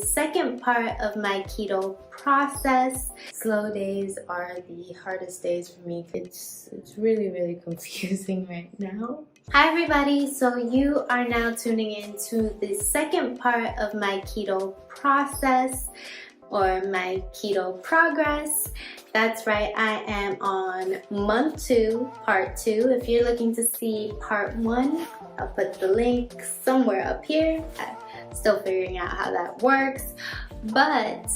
second part of my keto process. Slow days are the hardest days for me. It's really confusing right now. Hi everybody, so you are now tuning in to the second part of my keto process or my keto progress. That's right, I am on month 2, part 2. If you're looking to see part 1, I'll put the link somewhere up here. I'm still figuring out how that works. But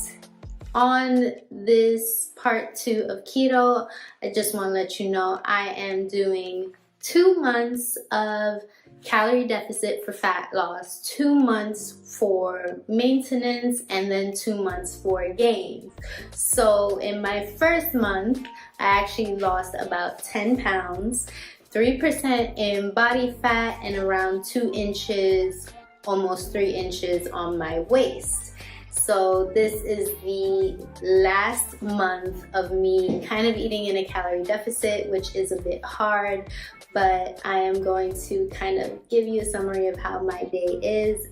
on this part 2 of keto, I just want to let you know I am doing 2 months of calorie deficit for fat loss, 2 months for maintenance, and then 2 months for gain. So in my first month, I actually lost about 10 pounds, 3% in body fat, and around 2 inches, almost 3 inches on my waist. So this is the last month of me kind of eating in a calorie deficit, which is a bit hard, but I am going to kind of give you a summary of how my day is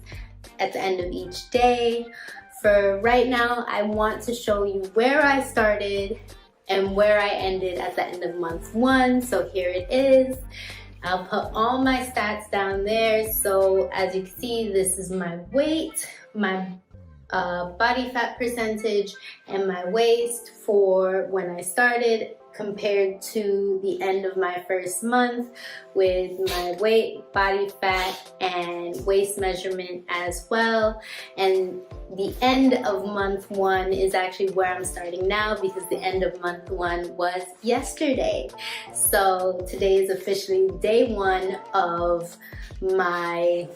at the end of each day. For right now, I want to show you where I started and where I ended at the end of month 1. So here it is. I'll put all my stats down there. So as you can see, this is my weight, my body fat percentage, and my waist for when I started compared to the end of my first month, with my weight, body fat, and waist measurement as well. And the end of month 1 is actually where I'm starting now, because the end of month 1 was yesterday. So today is officially day 1 of my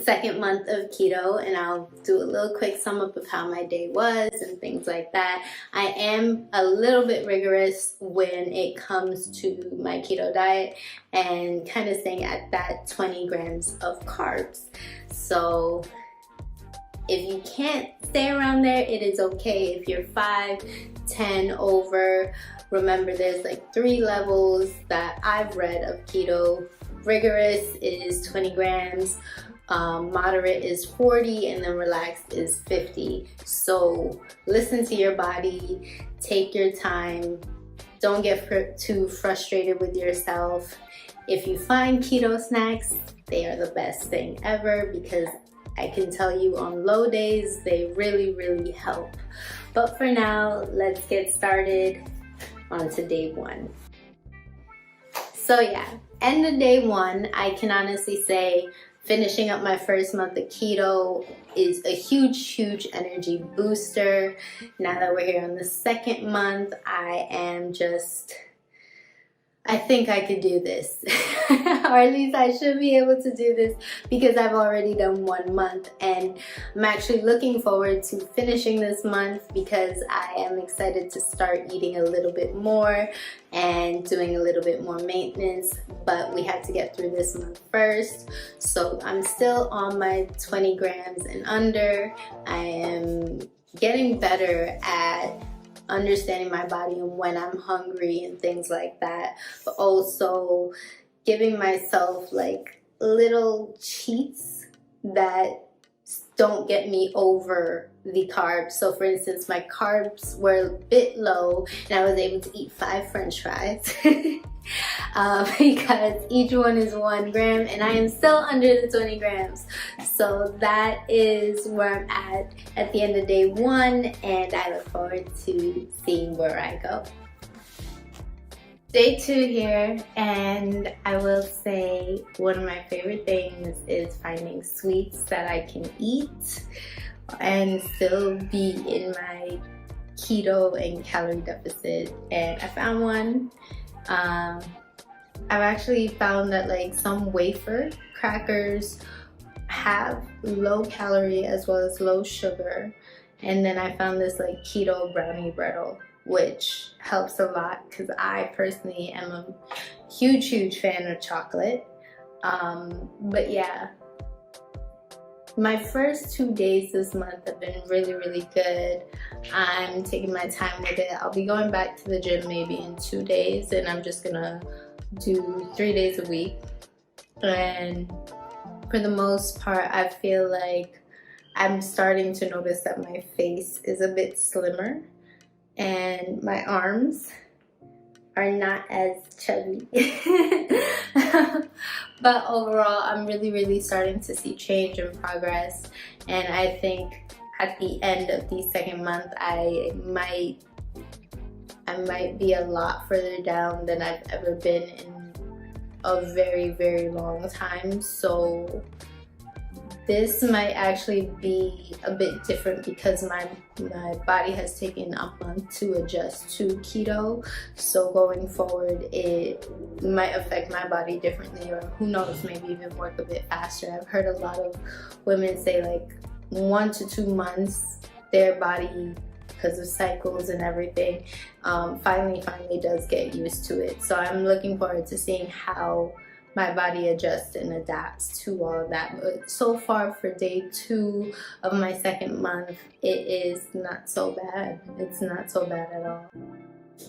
second month of keto, and I'll do a little quick sum up of how my day was and things like that. I am a little bit rigorous when it comes to my keto diet and kind of staying at that 20 grams of carbs. So if you can't stay around there, it is okay. If you're 5, 10 over, remember there's like 3 levels that I've read of keto. Rigorous is 20 grams, moderate is 40, and then relaxed is 50. So listen to your body, take your time, don't get too frustrated with yourself. If you find keto snacks, they are the best thing ever, because I can tell you on low days, they really help. But for now, let's get started on to day 1. So yeah, end of day 1, I can honestly say finishing up my first month of keto is a huge energy booster. Now that we're here on the second month, I think I could do this, or at least I should be able to do this, because I've already done 1 month, and I'm actually looking forward to finishing this month, because I am excited to start eating a little bit more and doing a little bit more maintenance, but we have to get through this month first. So I'm still on my 20 grams and under. I am getting better at understanding my body and when I'm hungry and things like that, but also giving myself like little cheats that don't get me over the carbs. So for instance, my carbs were a bit low and I was able to eat 5 French fries because each one is 1 gram, and I am still under the 20 grams. So that is where I'm at the end of day 1, and I look forward to seeing where I go. Day 2 here, and I will say one of my favorite things is finding sweets that I can eat and still be in my keto and calorie deficit. And I found one. I've actually found that like some wafer crackers have low calorie as well as low sugar, and then I found this like keto brownie brittle, which helps a lot because I personally am a huge fan of chocolate. But yeah, my first 2 days this month have been really good. I'm taking my time with it. I'll be going back to the gym maybe in 2 days, and I'm just gonna do 3 days a week. And for the most part, I feel like I'm starting to notice that my face is a bit slimmer and my arms are not as chubby. But overall, I'm really starting to see change and progress, and I think at the end of the second month I might be a lot further down than I've ever been in a very long time. So this might actually be a bit different because my body has taken a month to adjust to keto. So going forward, it might affect my body differently, or who knows, maybe even work a bit faster. I've heard a lot of women say like 1 to 2 months, their body, because of cycles and everything, finally does get used to it. So I'm looking forward to seeing how my body adjusts and adapts to all of that. But so far for day 2 of my second month, it is not so bad. It's not so bad at all.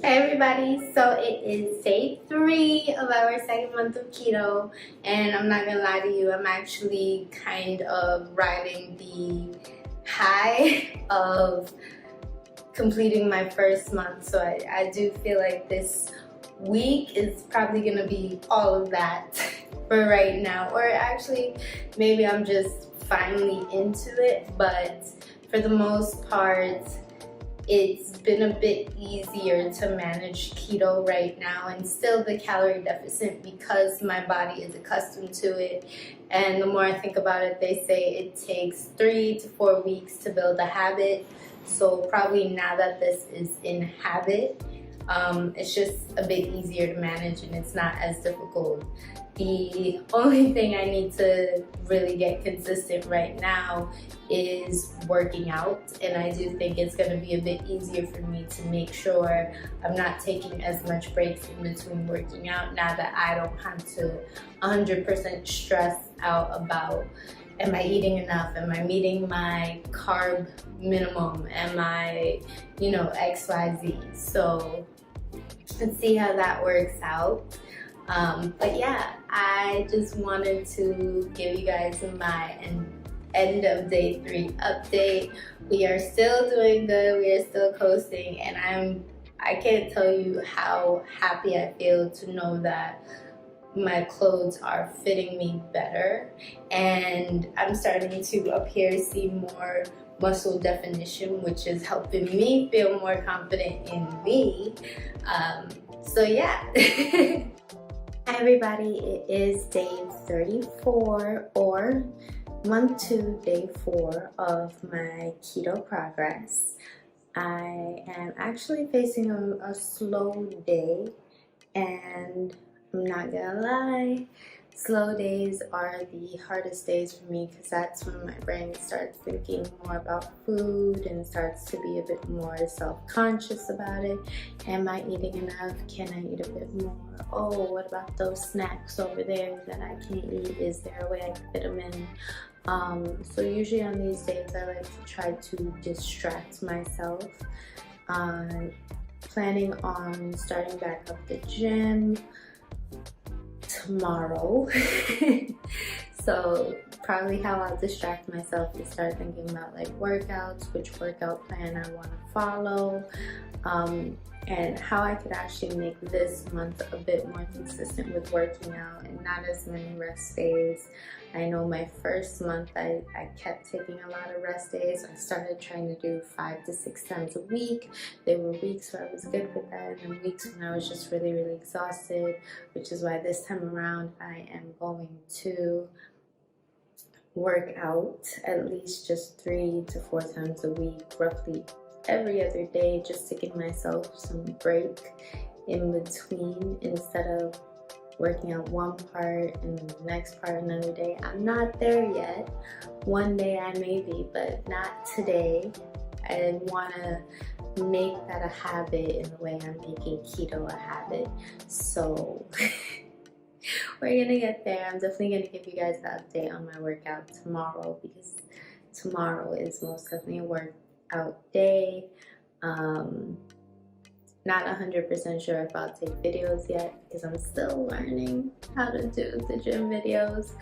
Hey everybody, so it is day 3 of our second month of keto, and I'm not gonna lie to you, I'm actually kind of riding the high of completing my first month. So I do feel like this week is probably gonna be all of that for right now, or actually maybe I'm just finally into it. But for the most part, it's been a bit easier to manage keto right now and still the calorie deficit because my body is accustomed to it. And the more I think about it, they say it takes 3 to 4 weeks to build a habit. So probably now that this is in habit, it's just a bit easier to manage and it's not as difficult. The only thing I need to really get consistent right now is working out, and I do think it's going to be a bit easier for me to make sure I'm not taking as much breaks in between working out now that I don't have to 100% stress out about, am I eating enough? Am I meeting my carb minimum? Am I, XYZ? So let's see how that works out. But yeah, I just wanted to give you guys my end of day 3 update. We are still doing good, we are still coasting, and I can't tell you how happy I feel to know that my clothes are fitting me better, and I'm starting to see more muscle definition, which is helping me feel more confident in me. So yeah. Hi everybody, it is day 34, or month 2, day 4 of my keto progress. I am actually facing a slow day, and I'm not gonna lie, slow days are the hardest days for me because that's when my brain starts thinking more about food and starts to be a bit more self-conscious about it. Am I eating enough? Can I eat a bit more? Oh, what about those snacks over there that I can't eat? Is there a way I can fit them in? So usually on these days I like to try to distract myself. Planning on starting back up the gym tomorrow. So probably how I'll distract myself is start thinking about like workouts, which workout plan I want to follow, and how I could actually make this month a bit more consistent with working out and not as many rest days. I know my first month I kept taking a lot of rest days. I started trying to do 5 to 6 times a week. There were weeks where I was good with that, and then weeks when I was just really exhausted, which is why this time around I am going to work out at least just 3 to 4 times a week, roughly every other day, just to give myself some break in between instead of working out one part and the next part another day. I'm not there yet. One day I may be, but not today. I want to make that a habit in the way I'm making keto a habit. So we're gonna get there. I'm definitely gonna give you guys the update on my workout tomorrow, because tomorrow is most definitely a workout day. Not 100% sure if I'll take videos yet because I'm still learning how to do the gym videos.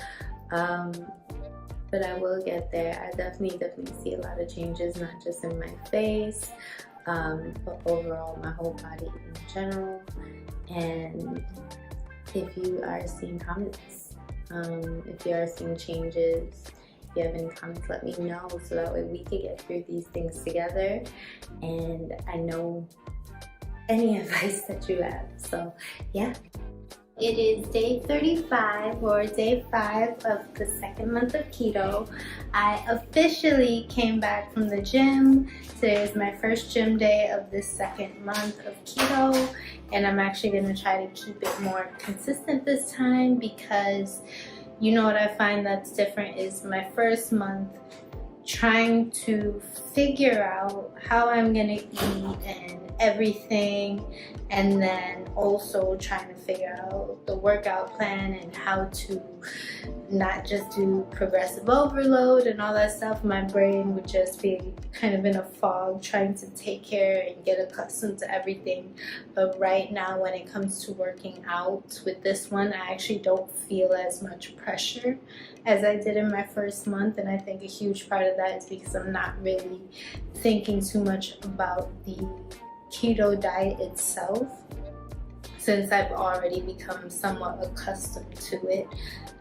but I will get there. I definitely see a lot of changes, not just in my face, but overall my whole body in general. And if you are seeing comments, if you are seeing changes, if you have any comments, let me know, so that way we could get through these things together. And I know any advice that you have. So yeah. It is day 35, or day 5 of the second month of keto. I officially came back from the gym. Today is my first gym day of this second month of keto, and I'm actually going to try to keep it more consistent this time, because you know what I find that's different is my first month trying to figure out how I'm gonna eat and everything, and then also trying to figure out the workout plan and how to not just do progressive overload and all that stuff. My brain would just be kind of in a fog trying to take care and get accustomed to everything. But right now, when it comes to working out with this one, I actually don't feel as much pressure as I did in my first month, and I think a huge part of that is because I'm not really thinking too much about the keto diet itself, since I've already become somewhat accustomed to it.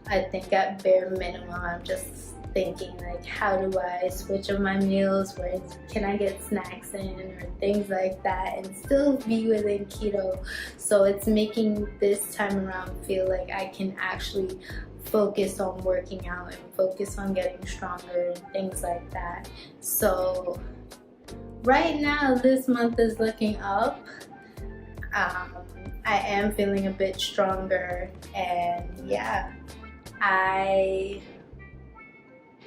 I think at bare minimum, I'm just thinking like, how do I switch up my meals, where can I get snacks in or things like that and still be within keto. So it's making this time around feel like I can actually focus on working out and focus on getting stronger and things like that. So right now, this month is looking up. I am feeling a bit stronger, and yeah, I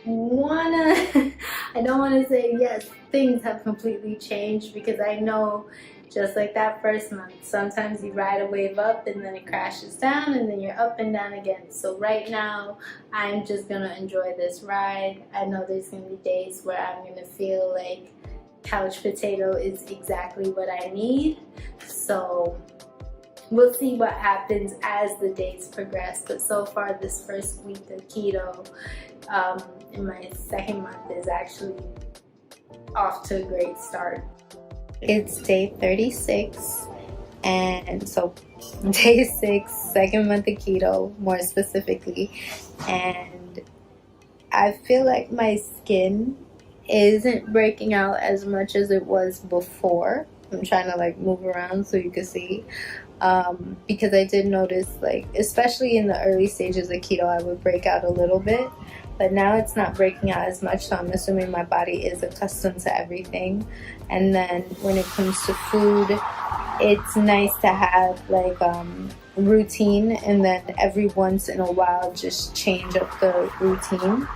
don't want to say yes, things have completely changed, because I know just like that first month, sometimes you ride a wave up and then it crashes down and then you're up and down again. So right now, I'm just gonna enjoy this ride. I know there's gonna be days where I'm gonna feel like couch potato is exactly what I need. So we'll see what happens as the days progress. But so far, this first week of keto, in my second month, is actually off to a great start. It's day 36, and so day 6, second month of keto, more specifically, and I feel like my skin isn't breaking out as much as it was before. I'm trying to like move around so you can see, because I did notice, like, especially in the early stages of keto, I would break out a little bit, but now it's not breaking out as much, so I'm assuming my body is accustomed to everything. And then when it comes to food, it's nice to have like routine, and then every once in a while just change up the routine.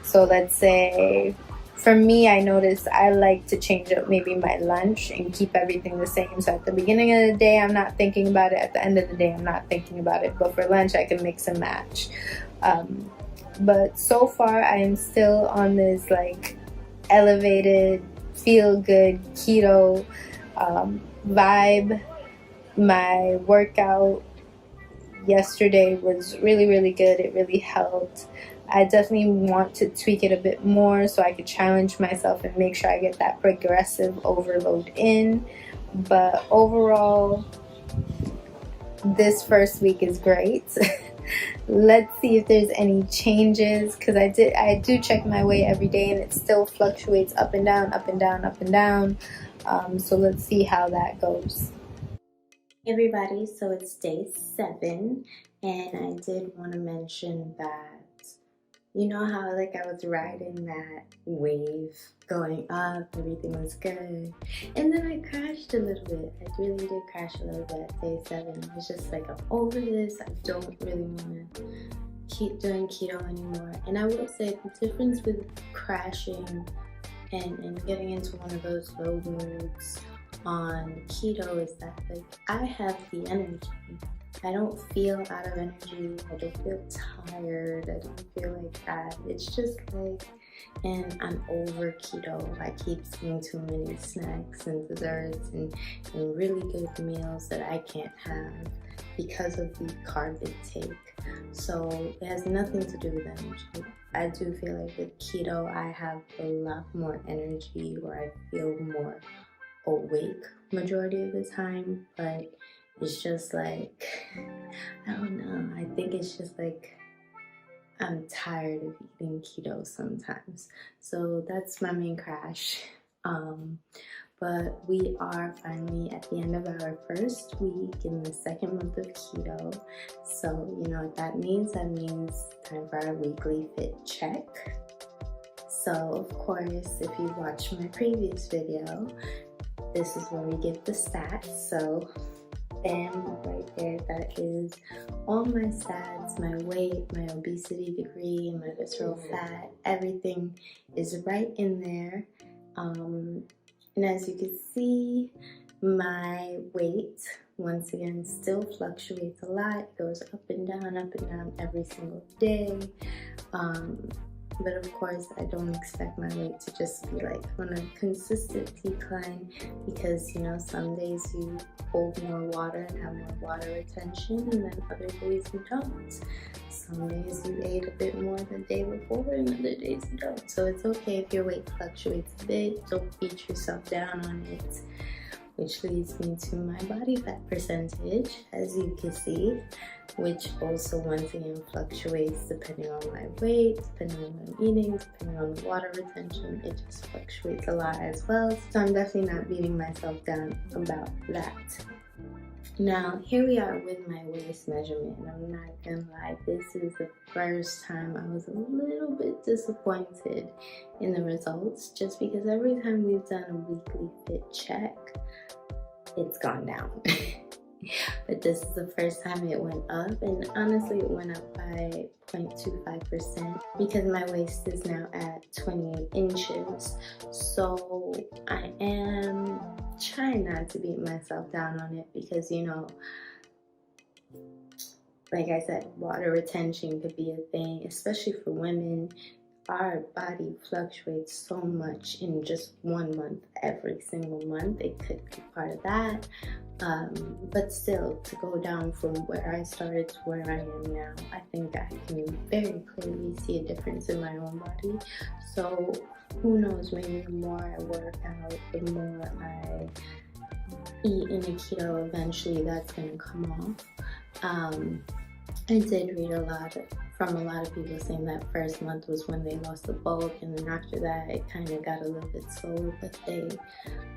So let's say, for me, I notice I like to change up maybe my lunch and keep everything the same. So at the beginning of the day, I'm not thinking about it. At the end of the day, I'm not thinking about it. But for lunch, I can mix and match. But so far, I am still on this like elevated, feel-good keto vibe. My workout yesterday was really, really good. It really helped. I definitely want to tweak it a bit more so I could challenge myself and make sure I get that progressive overload in. But overall, this first week is great. Let's see if there's any changes, because I do check my weight every day and it still fluctuates up and down, up and down, up and down. So let's see how that goes. Hey everybody, so it's day 7, and I did want to mention that, you know how like I was riding that wave going up, everything was good, and then I crashed a little bit. I really did crash a little bit at day 7. I was just like, I'm over this. I don't really want to keep doing keto anymore. And I will say the difference with crashing and getting into one of those low moods on keto is that like I have the energy. I don't feel out of energy. I don't feel tired. I don't feel like that. It's just like, and I'm over keto. I keep seeing too many snacks and desserts and really good meals that I can't have because of the carb intake. So it has nothing to do with energy. I do feel like with keto, I have a lot more energy, or I feel more awake majority of the time, but it's just like, I don't know, I think it's just like I'm tired of eating keto sometimes. So that's my main crash. But we are finally at the end of our first week in the second month of keto. So you know what that means? That means time for our weekly fit check. So of course, if you watched my previous video, this is where we get the stats. So bam, right there, that is all my stats, my weight, my obesity degree, my visceral fat, everything is right in there. And as you can see, my weight, once again, still fluctuates a lot. It goes up and down every single day. But of course, I don't expect my weight to just be like on a consistent decline, because you know, some days you hold more water and have more water retention, and then other days you don't. Some days you ate a bit more the day before, and other days you don't. So it's okay if your weight fluctuates a bit. Don't beat yourself down on it. Which leads me to my body fat percentage, as you can see, which also once again fluctuates depending on my weight, depending on what I'm eating, depending on the water retention. It just fluctuates a lot as well. So I'm definitely not beating myself down about that. Now, here we are with my waist measurement. I'm not gonna lie, this is the first time I was a little bit disappointed in the results, just because every time we've done a weekly fit check, it's gone down. But this is the first time it went up, and honestly it went up by 0.25% because my waist is now at 28 inches. So I am trying not to beat myself down on it, because you know, like I said, water retention could be a thing, especially for women. Our body fluctuates so much in just 1 month, every single month. It could be part of that. But still, to go down from where I started to where I am now, I think I can very clearly see a difference in my own body. So who knows, maybe the more I work out, the more I eat in a keto, eventually that's going to come off. I did read from a lot of people saying that first month was when they lost the bulk, and then after that it kind of got a little bit slower, but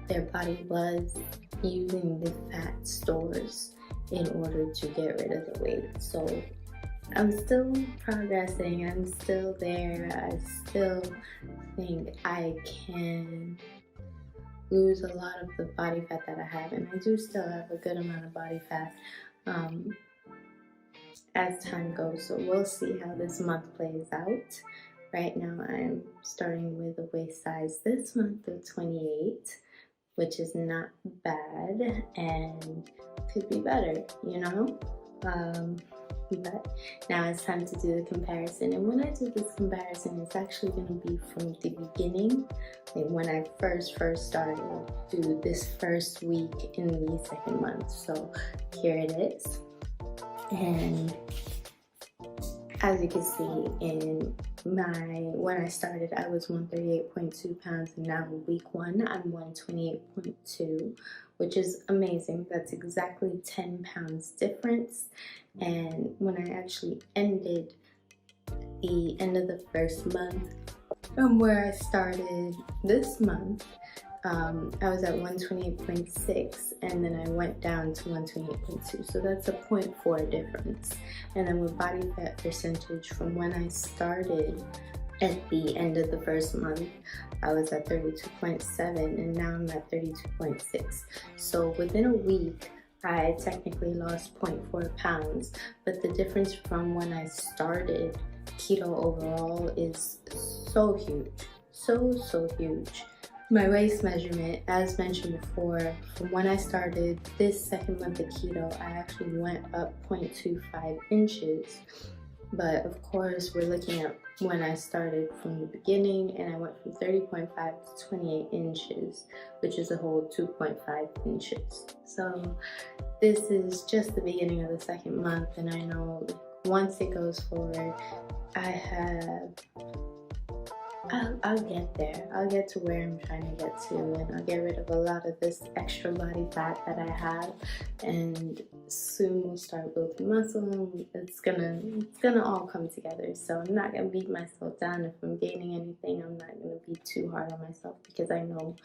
their body was using the fat stores in order to get rid of the weight. So I'm still progressing, I'm still there. I still think I can lose a lot of the body fat that I have, and I do still have a good amount of body fat as time goes. So we'll see how this month plays out. Right now I'm starting with a waist size this month of 28, which is not bad and could be better, you know. But now it's time to do the comparison, and when I do this comparison, it's actually going to be from the beginning, like when I first started to this first week in the second month. So here it is. And as you can see, when I started, I was 138.2 pounds, and now week 1, I'm 128.2, which is amazing. That's exactly 10 pounds difference. And when I actually ended the end of the first month from where I started this month, I was at 128.6, and then I went down to 128.2, so that's a 0.4 difference. And then with body fat percentage, from when I started at the end of the first month, I was at 32.7, and now I'm at 32.6. So within a week, I technically lost 0.4 pounds, but the difference from when I started keto overall is so huge, so huge. My waist measurement, as mentioned before, from when I started this second month of keto, I actually went up 0.25 inches. But of course, we're looking at when I started from the beginning, and I went from 30.5 to 28 inches, which is a whole 2.5 inches. So this is just the beginning of the second month, and I know once it goes forward, I'll get there. I'll get to where I'm trying to get to, and I'll get rid of a lot of this extra body fat that I have, and soon we'll start building muscle, and it's gonna all come together. So I'm not gonna beat myself down if I'm gaining anything. I'm not gonna be too hard on myself, because I know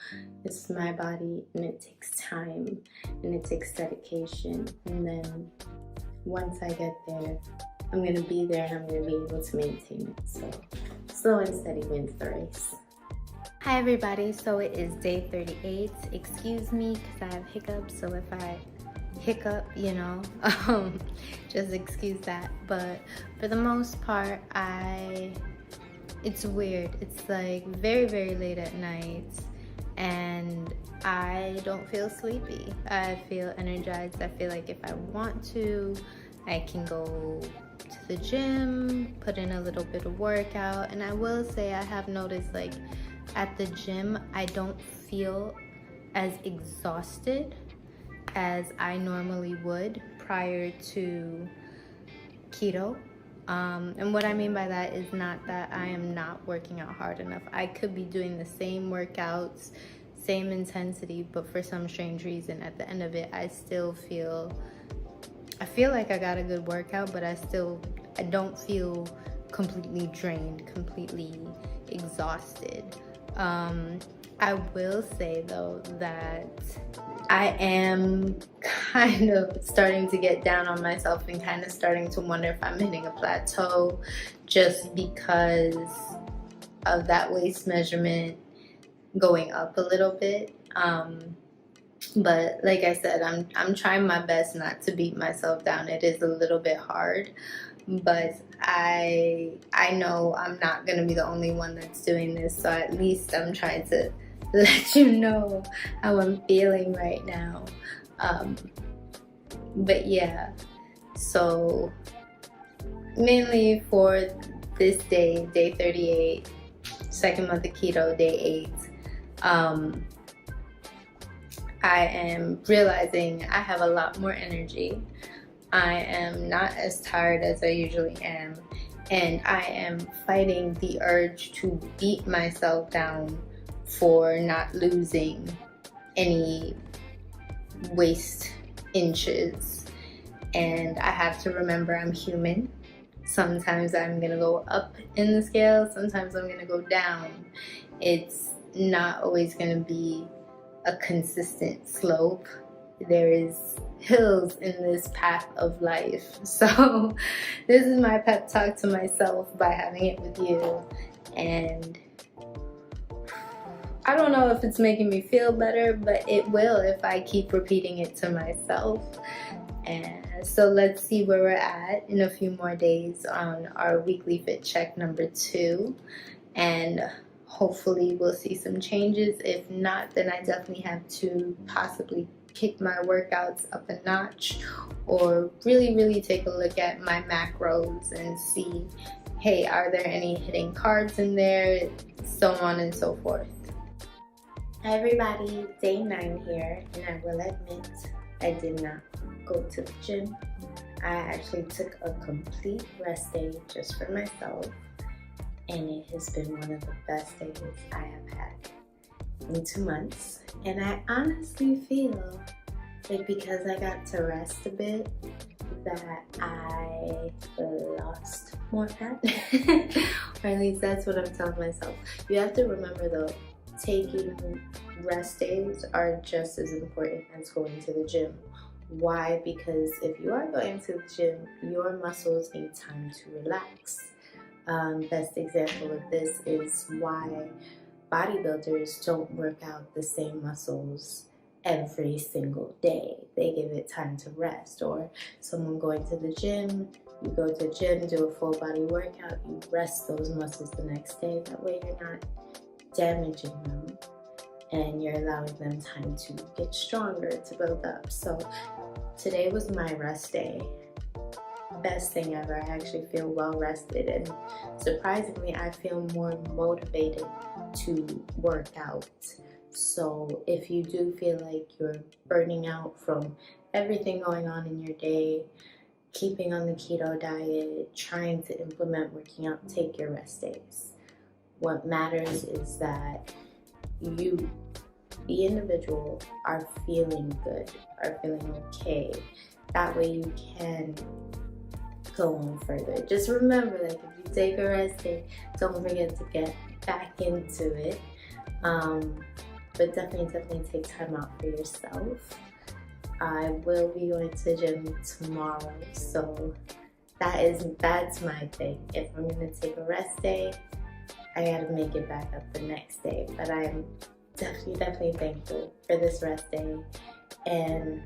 this is my body and it takes time and it takes dedication, and then once I get there, I'm gonna be there and I'm gonna be able to maintain it. So slow and steady wins the race. Hi everybody, so it is day 38. Excuse me because I have hiccups, so if I hiccup, you know, just excuse that. But for the most part, it's weird. It's like very, very late at night and I don't feel sleepy. I feel energized. I feel like if I want to, I can go to the gym, put in a little bit of workout. And I will say I have noticed, like, at the gym, I don't feel as exhausted as I normally would prior to keto. And what I mean by that is not that I am not working out hard enough. I could be doing the same workouts, same intensity, but for some strange reason, at the end of it, I feel like I got a good workout, but I don't feel completely drained, completely exhausted. I will say though that I am kind of starting to get down on myself and kind of starting to wonder if I'm hitting a plateau, just because of that waist measurement going up a little bit. But like I said, I'm trying my best not to beat myself down. It is a little bit hard, but I know I'm not gonna be the only one that's doing this, so at least I'm trying to let you know how I'm feeling right now. But yeah, so mainly for this day 38, second month of keto, day 8, I am realizing I have a lot more energy. I am not as tired as I usually am, and I am fighting the urge to beat myself down for not losing any waist inches. And I have to remember I'm human. Sometimes I'm gonna go up in the scale, sometimes I'm gonna go down. It's not always gonna be a consistent slope. There is hills in this path of life. So this is my pep talk to myself by having it with you, and I don't know if it's making me feel better, but it will if I keep repeating it to myself. And so let's see where we're at in a few more days on our weekly fit check number 2, and hopefully we'll see some changes. If not, then I definitely have to possibly kick my workouts up a notch, or really take a look at my macros and see, hey, are there any hidden carbs in there, so on and so forth. Hi everybody, day 9 here, and I will admit I did not go to the gym. I actually took a complete rest day just for myself, and it has been one of the best days I have had in 2 months. And I honestly feel like because I got to rest a bit, that I lost more fat. Or at least that's what I'm telling myself. You have to remember though, taking rest days are just as important as going to the gym. Why? Because if you are going to the gym, your muscles need time to relax. Best example of this is why bodybuilders don't work out the same muscles every single day. They give it time to rest. Or someone going to the gym, you go to the gym, do a full body workout, you rest those muscles the next day. That way you're not damaging them, and you're allowing them time to get stronger, to build up. So today was my rest day. Best thing ever. I actually feel well rested, and surprisingly I feel more motivated to work out. So if you do feel like you're burning out from everything going on in your day, keeping on the keto diet, trying to implement working out, take your rest days. What matters is that you, the individual, are feeling good, are feeling okay. That way you can go on further. Just remember, like, if you take a rest day, don't forget to get back into it. But definitely take time out for yourself. I will be going to the gym tomorrow, so that's my thing. If I'm gonna take a rest day, I gotta make it back up the next day. But I'm definitely thankful for this rest day. And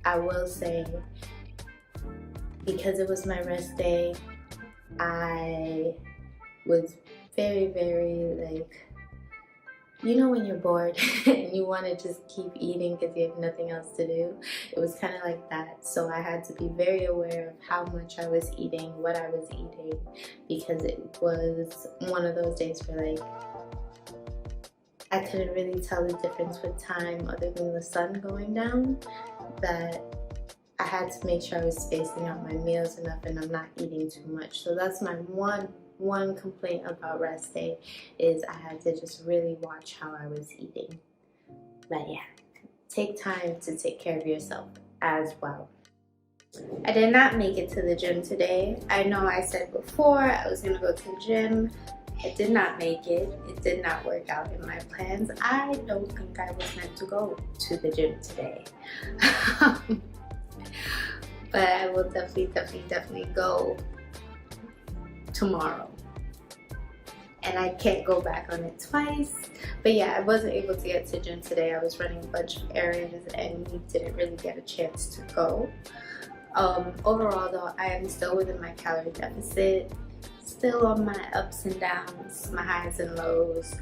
I will say, because it was my rest day, I was very like, you know when you're bored and you want to just keep eating because you have nothing else to do? It was kind of like that. So I had to be very aware of how much I was eating, what I was eating, because it was one of those days where, like, I couldn't really tell the difference with time other than the sun going down, that I had to make sure I was spacing out my meals enough and I'm not eating too much. So that's my one complaint about rest day, is I had to just really watch how I was eating. But yeah, take time to take care of yourself as well. I did not make it to the gym today. I know I said before I was gonna go to the gym. I did not make it. It did not work out in my plans. I don't think I was meant to go to the gym today. But I will definitely go tomorrow. And I can't go back on it twice. But yeah, I wasn't able to get to the gym today. I was running a bunch of errands and we didn't really get a chance to go. Overall though, I am still within my calorie deficit, still on my ups and downs, my highs and lows.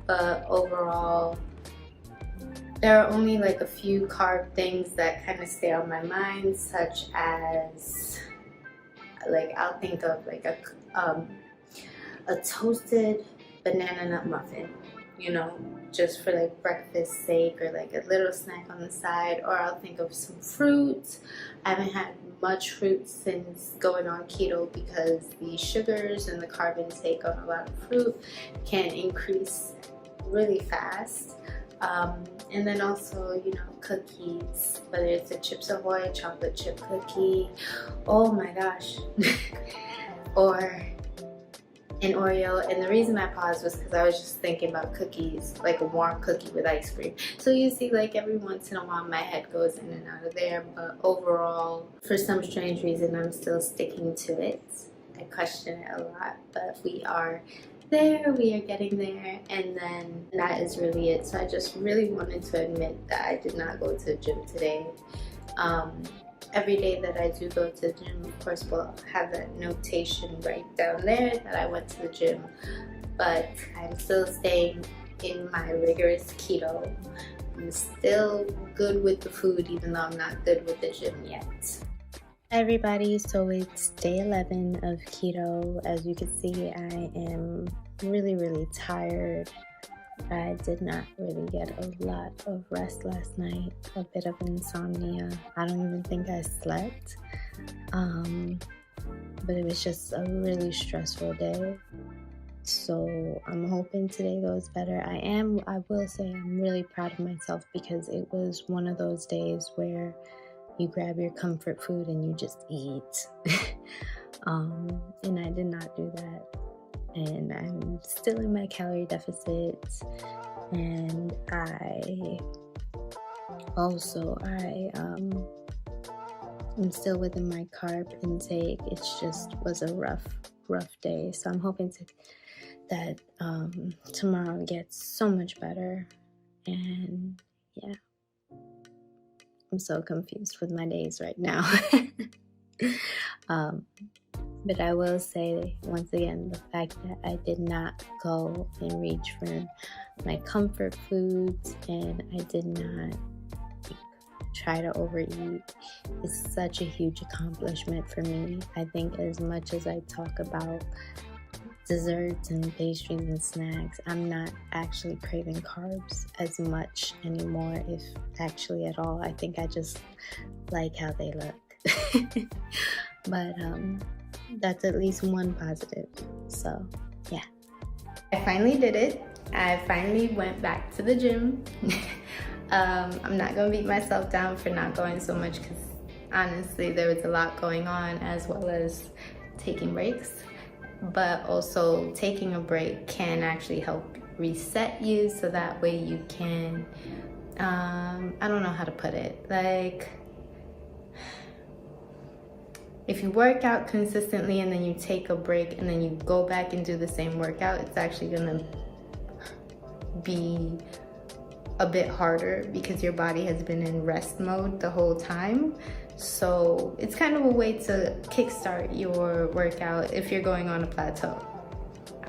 But overall, there are only like a few carb things that kind of stay on my mind, such as, like, I'll think of like a toasted banana nut muffin, you know, just for like breakfast sake, or like a little snack on the side. Or I'll think of some fruit. I haven't had much fruit since going on keto because the sugars and the carb intake on a lot of fruit can increase really fast. And then also, you know, cookies, whether it's a Chips Ahoy chocolate chip cookie, oh my gosh, or an Oreo. And the reason I paused was because I was just thinking about cookies, like a warm cookie with ice cream. So you see, like, every once in a while my head goes in and out of there, but overall, for some strange reason, I'm still sticking to it. I question it a lot, but we are there, we are getting there, and then that is really it. So I just really wanted to admit that I did not go to the gym today. Every day that I do go to the gym, of course, we'll have that notation right down there that I went to the gym, but I'm still staying in my rigorous keto. I'm still good with the food, even though I'm not good with the gym yet. Hi everybody, so it's day 11 of keto. As you can see, I am really tired. I did not really get a lot of rest last night, a bit of insomnia. I don't even think I slept, but it was just a really stressful day. So I'm hoping today goes better. I will say I'm really proud of myself because it was one of those days where you grab your comfort food and you just eat. And I did not do that. And I'm still in my calorie deficit. And I'm still within my carb intake. It just was a rough day. So I'm hoping that tomorrow gets so much better. And yeah. I'm so confused with my days right now. But I will say, once again, the fact that I did not go and reach for my comfort foods and I did not try to overeat is such a huge accomplishment for me. I think as much as I talk about desserts and pastries and snacks, I'm not actually craving carbs as much anymore, if actually at all. I think I just like how they look. But that's at least one positive. So yeah, I finally did it. I finally went back to the gym. I'm not gonna beat myself down for not going so much, because honestly there was a lot going on, as well as taking breaks. But also taking a break can actually help reset you, so that way you can, I don't know how to put it, like if you work out consistently and then you take a break and then you go back and do the same workout, it's actually gonna be a bit harder because your body has been in rest mode the whole time. So it's kind of a way to kickstart your workout if you're going on a plateau.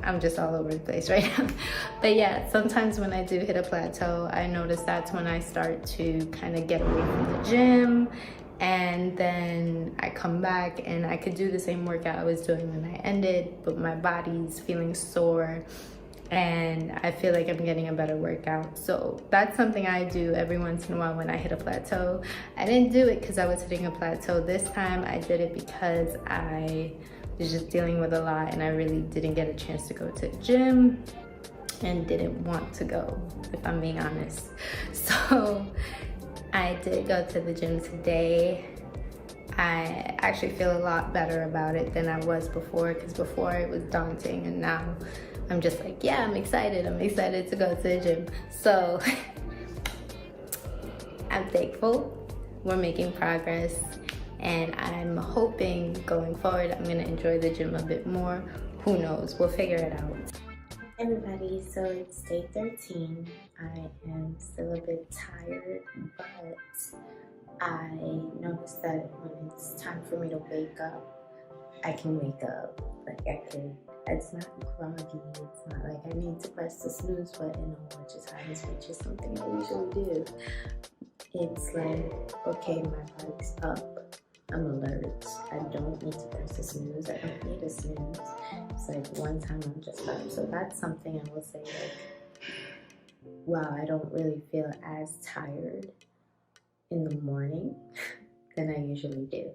I'm just all over the place right now. But yeah, sometimes when I do hit a plateau, I notice that's when I start to kind of get away from the gym, and then I come back and I could do the same workout I was doing when I ended, but my body's feeling sore and I feel like I'm getting a better workout. So that's something I do every once in a while when I hit a plateau. I didn't do it because I was hitting a plateau this time. I did it because I was just dealing with a lot and I really didn't get a chance to go to the gym and didn't want to go, if I'm being honest. So I did go to the gym today. I actually feel a lot better about it than I was before, because before it was daunting, and now I'm just like, yeah, I'm excited to go to the gym. So I'm thankful. We're making progress, and I'm hoping going forward I'm gonna enjoy the gym a bit more. Who knows, we'll figure it out. Everybody, so it's day 13. I am still a bit tired, but I noticed that when it's time for me to wake up, I can wake up. Like it's not groggy, it's not like I need to press the snooze button or watch a time, which is something I usually do. It's like, okay, my body's up, I'm alert, I don't need to press the snooze, I don't need a snooze. It's like one time I'm just up. So that's something I will say, like, wow, I don't really feel as tired in the morning than I usually do.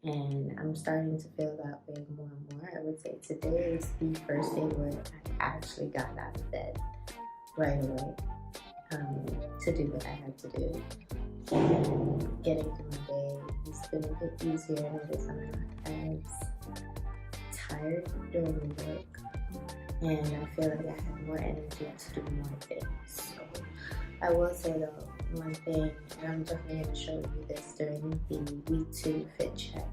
And I'm starting to feel that way more and more. I would say today is the first day where I actually got out of bed right away to do what I had to do. And getting through my day has been a bit easier. I notice I'm not as tired during work, and I feel like I have more energy to do more things. So I will say though, one thing, and I'm definitely going to show you this during the week 2 fit check,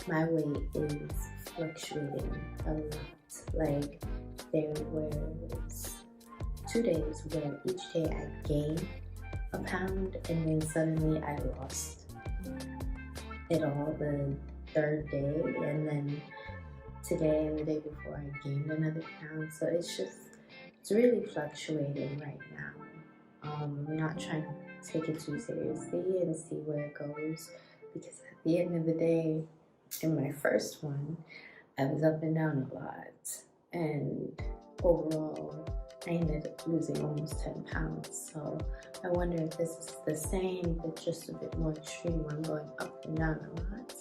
my weight is fluctuating a lot. Like, there was 2 days where each day I gained a pound and then suddenly I lost it all the 3rd day, and then today and the day before I gained another pound. So it's really fluctuating right now. I'm not trying to take it too seriously and see where it goes, because at the end of the day, in my first one, I was up and down a lot, and overall I ended up losing almost 10 pounds. So I wonder if this is the same, but just a bit more extreme. I'm going up and down a lot,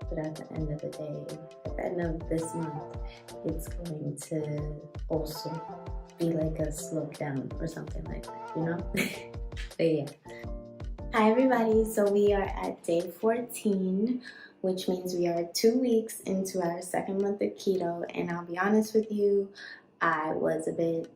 but at the end of the day, at the end of this month, it's going to also be like a slope down or something like that, you know? But yeah. Hi everybody, so we are at day 14, which means we are 2 weeks into our 2nd month of keto, and I'll be honest with you, I was a bit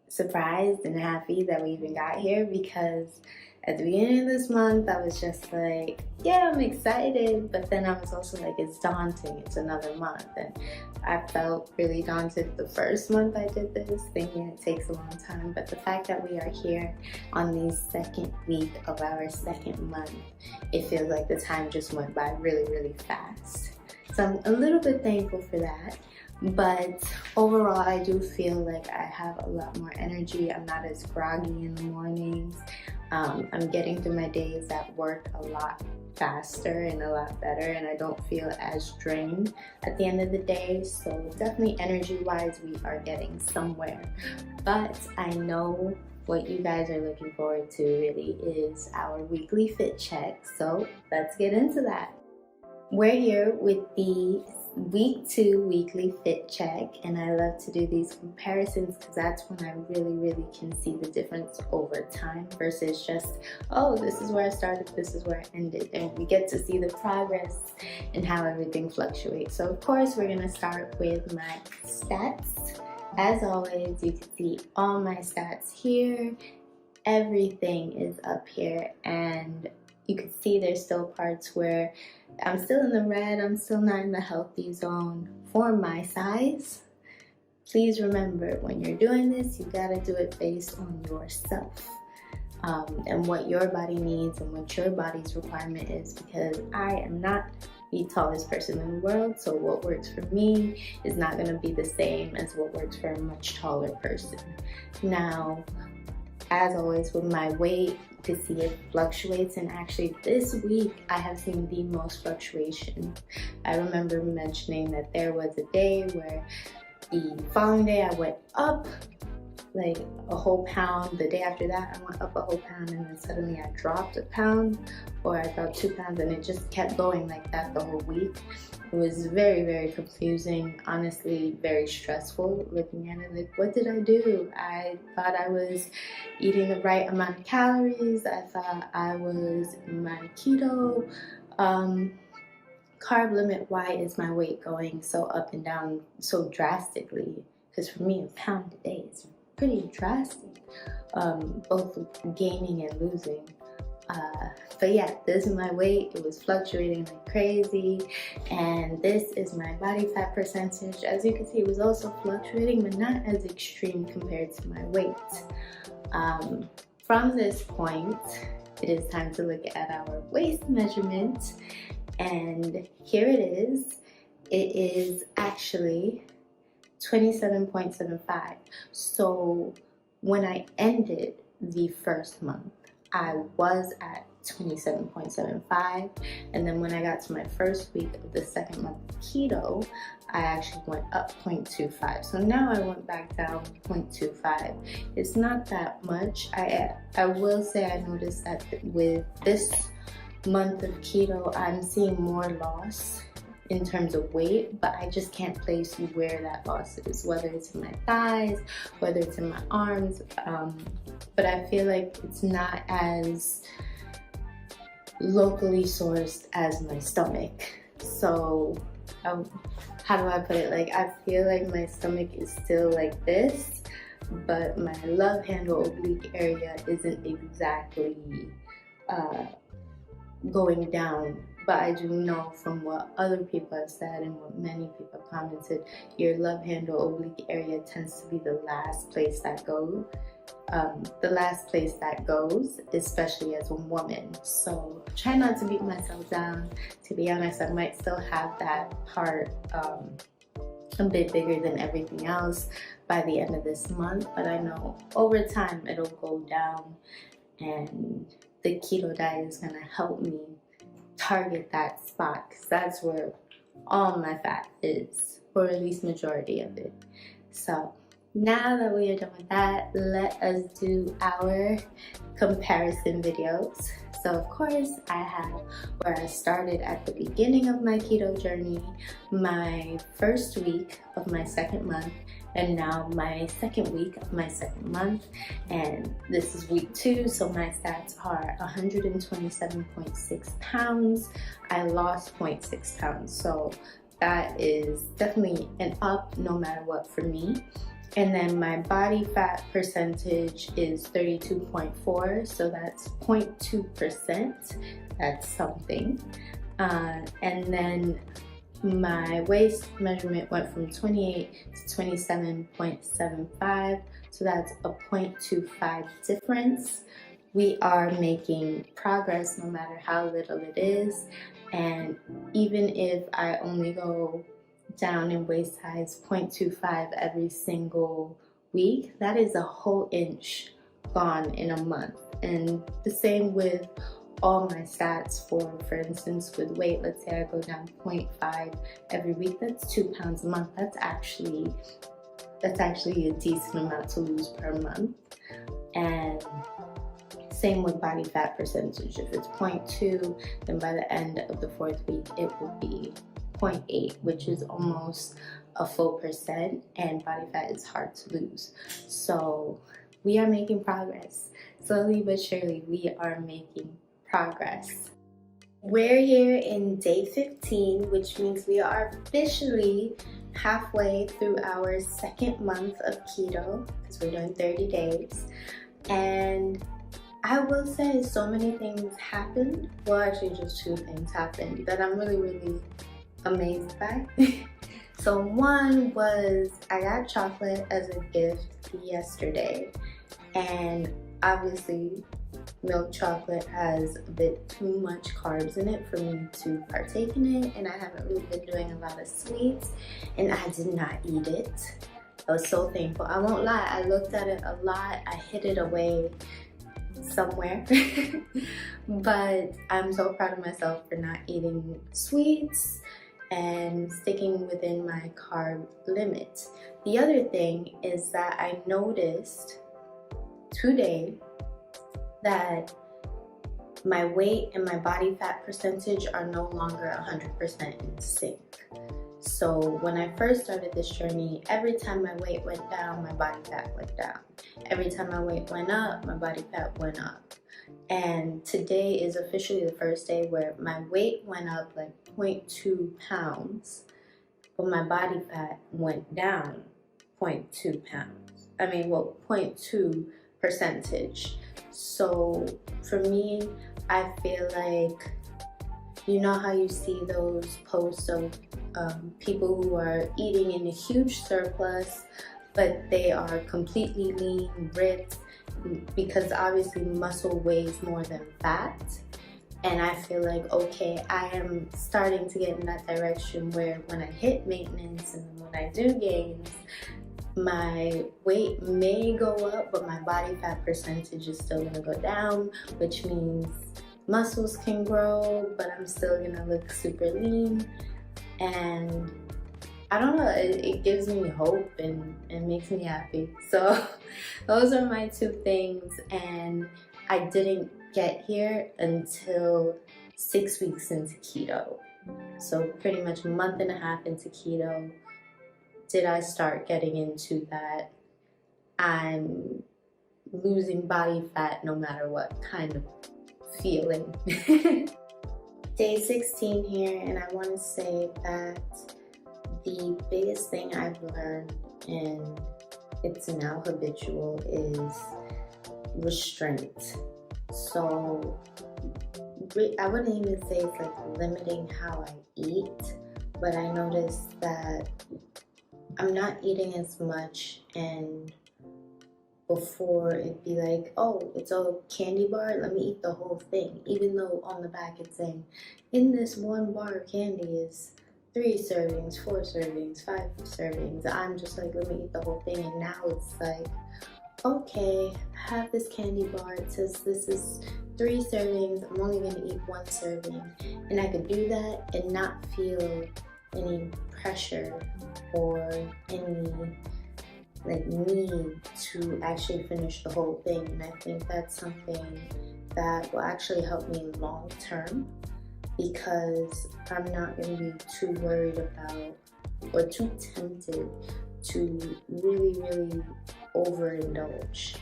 surprised and happy that we even got here, because at the beginning of this month I was just like, yeah, I'm excited, but then I was also like, it's daunting, it's another month. And I felt really daunted the first month I did this, thinking it takes a long time, but the fact that we are here on the 2nd week of our 2nd month, it feels like the time just went by really, really fast. So I'm a little bit thankful for that. But overall, I do feel like I have a lot more energy. I'm not as groggy in the mornings. I'm getting through my days at work a lot faster and a lot better, and I don't feel as drained at the end of the day. So definitely energy-wise, we are getting somewhere. But I know what you guys are looking forward to really is our weekly fit check. So let's get into that. We're here with the week 2 weekly fit check, and I love to do these comparisons because that's when I really can see the difference over time versus just, oh, this is where I started, this is where I ended, and we get to see the progress and how everything fluctuates. So of course we're gonna start with my stats. As always, you can see all my stats here. Everything is up here, and you can see there's still parts where I'm still in the red, I'm still not in the healthy zone for my size. Please remember, when you're doing this, you gotta do it based on yourself and what your body needs and what your body's requirement is, because I am not the tallest person in the world, so what works for me is not gonna be the same as what works for a much taller person. Now, as always with my weight, to see it fluctuates, and actually this week I have seen the most fluctuation. I remember mentioning that there was a day where the following day I went up like a whole pound. The day after that I went up a whole pound, and then suddenly I dropped a pound, or I dropped 2 pounds, and it just kept going like that the whole week. It was very confusing, honestly very stressful looking at it. Like, what did I do? I thought I was eating the right amount of calories. I thought I was in my keto. Carb limit, why is my weight going so up and down so drastically? Because for me, a pound a day is pretty drastic, both gaining and losing. But yeah, this is my weight. It was fluctuating like crazy, and this is my body fat percentage. As you can see, it was also fluctuating, but not as extreme compared to my weight. From this point, it is time to look at our waist measurement, and here it is. It is actually 27.75. So when I ended the first month, I was at 27.75, and then when I got to my first week of the second month of keto, I actually went up 0.25. So now I went back down 0.25. It's not that much. I will say I noticed that with this month of keto, I'm seeing more loss in terms of weight, but I just can't place where that loss is, whether it's in my thighs, whether it's in my arms, but I feel like it's not as locally sourced as my stomach. So how do I put it? Like, I feel like my stomach is still like this, but my love handle oblique area isn't exactly going down. But I do know from what other people have said and what many people have commented, your love handle oblique area tends to be the last place that goes. Especially as a woman. So try not to beat myself down. To be honest, I might still have that part a bit bigger than everything else by the end of this month, but I know over time it'll go down, and the keto diet is gonna help me target that spot, because that's where all my fat is, or at least majority of it. So now that we are done with that, let us do our comparison videos. So of course I have where I started at the beginning of my keto journey, my first week of my second month, and now my second week of my second month, and this is week 2, so my stats are 127.6 pounds. I lost 0.6 pounds, so that is definitely an up no matter what for me. And then my body fat percentage is 32.4, so that's 0.2%. That's something. And then my waist measurement went from 28 to 27.75, so that's a 0.25 difference. We are making progress no matter how little it is, and even if I only go down in waist size 0.25 every single week, that is a whole inch gone in a month. And the same with all my stats. For instance, with weight, let's say I go down 0.5 every week, that's 2 pounds a month. That's actually a decent amount to lose per month. And Same with body fat percentage. If it's 0.2, then by the end of the 4th week, it will be 0.8, which is almost a full percent, and body fat is hard to lose. So we are making progress. Slowly but surely, we are making progress. We're here in day 15, which means we are officially halfway through our 2nd month of keto, because we're doing 30 days. And I will say so many things happened. Well, actually just 2 things happened that I'm really amazed by. So one was I got chocolate as a gift yesterday, and obviously milk chocolate has a bit too much carbs in it for me to partake in it, and I haven't really been doing a lot of sweets, and I did not eat it. I was so thankful. I won't lie, I looked at it a lot, I hid it away somewhere. But I'm so proud of myself for not eating sweets and sticking within my carb limit. The other thing is that I noticed today that my weight and my body fat percentage are no longer 100% in sync. So when I first started this journey, every time my weight went down, my body fat went down. Every time my weight went up, my body fat went up. And today is officially the first day where my weight went up like 0.2 pounds, but my body fat went down 0.2 pounds. I mean, well, 0.2 percentage. So for me, I feel like, you know how you see those posts of people who are eating in a huge surplus, but they are completely lean, ripped, because obviously muscle weighs more than fat. And I feel like, okay, I am starting to get in that direction where when I hit maintenance and when I do gains, my weight may go up, but my body fat percentage is still gonna go down, which means muscles can grow, but I'm still gonna look super lean. And I don't know, it gives me hope and makes me happy. So those are my 2 things, and I didn't get here until 6 weeks into keto. So pretty much a month and a half into keto did I start getting into that I'm losing body fat no matter what kind of feeling. Day 16 here, and I want to say that the biggest thing I've learned, and it's now habitual, is restraint. So I wouldn't even say it's like limiting how I eat, but I noticed that I'm not eating as much, and before it'd be like, oh, it's a candy bar, let me eat the whole thing, even though on the back it's saying in this 1 bar of candy is 3 servings, 4 servings, 5 servings. I'm just like, let me eat the whole thing. And now it's like, okay, I have this candy bar, it says this is 3 servings, I'm only gonna eat 1 serving, and I could do that and not feel any pressure or any like need to actually finish the whole thing. And I think that's something that will actually help me long term, because I'm not going to be too worried about or too tempted to really overindulge.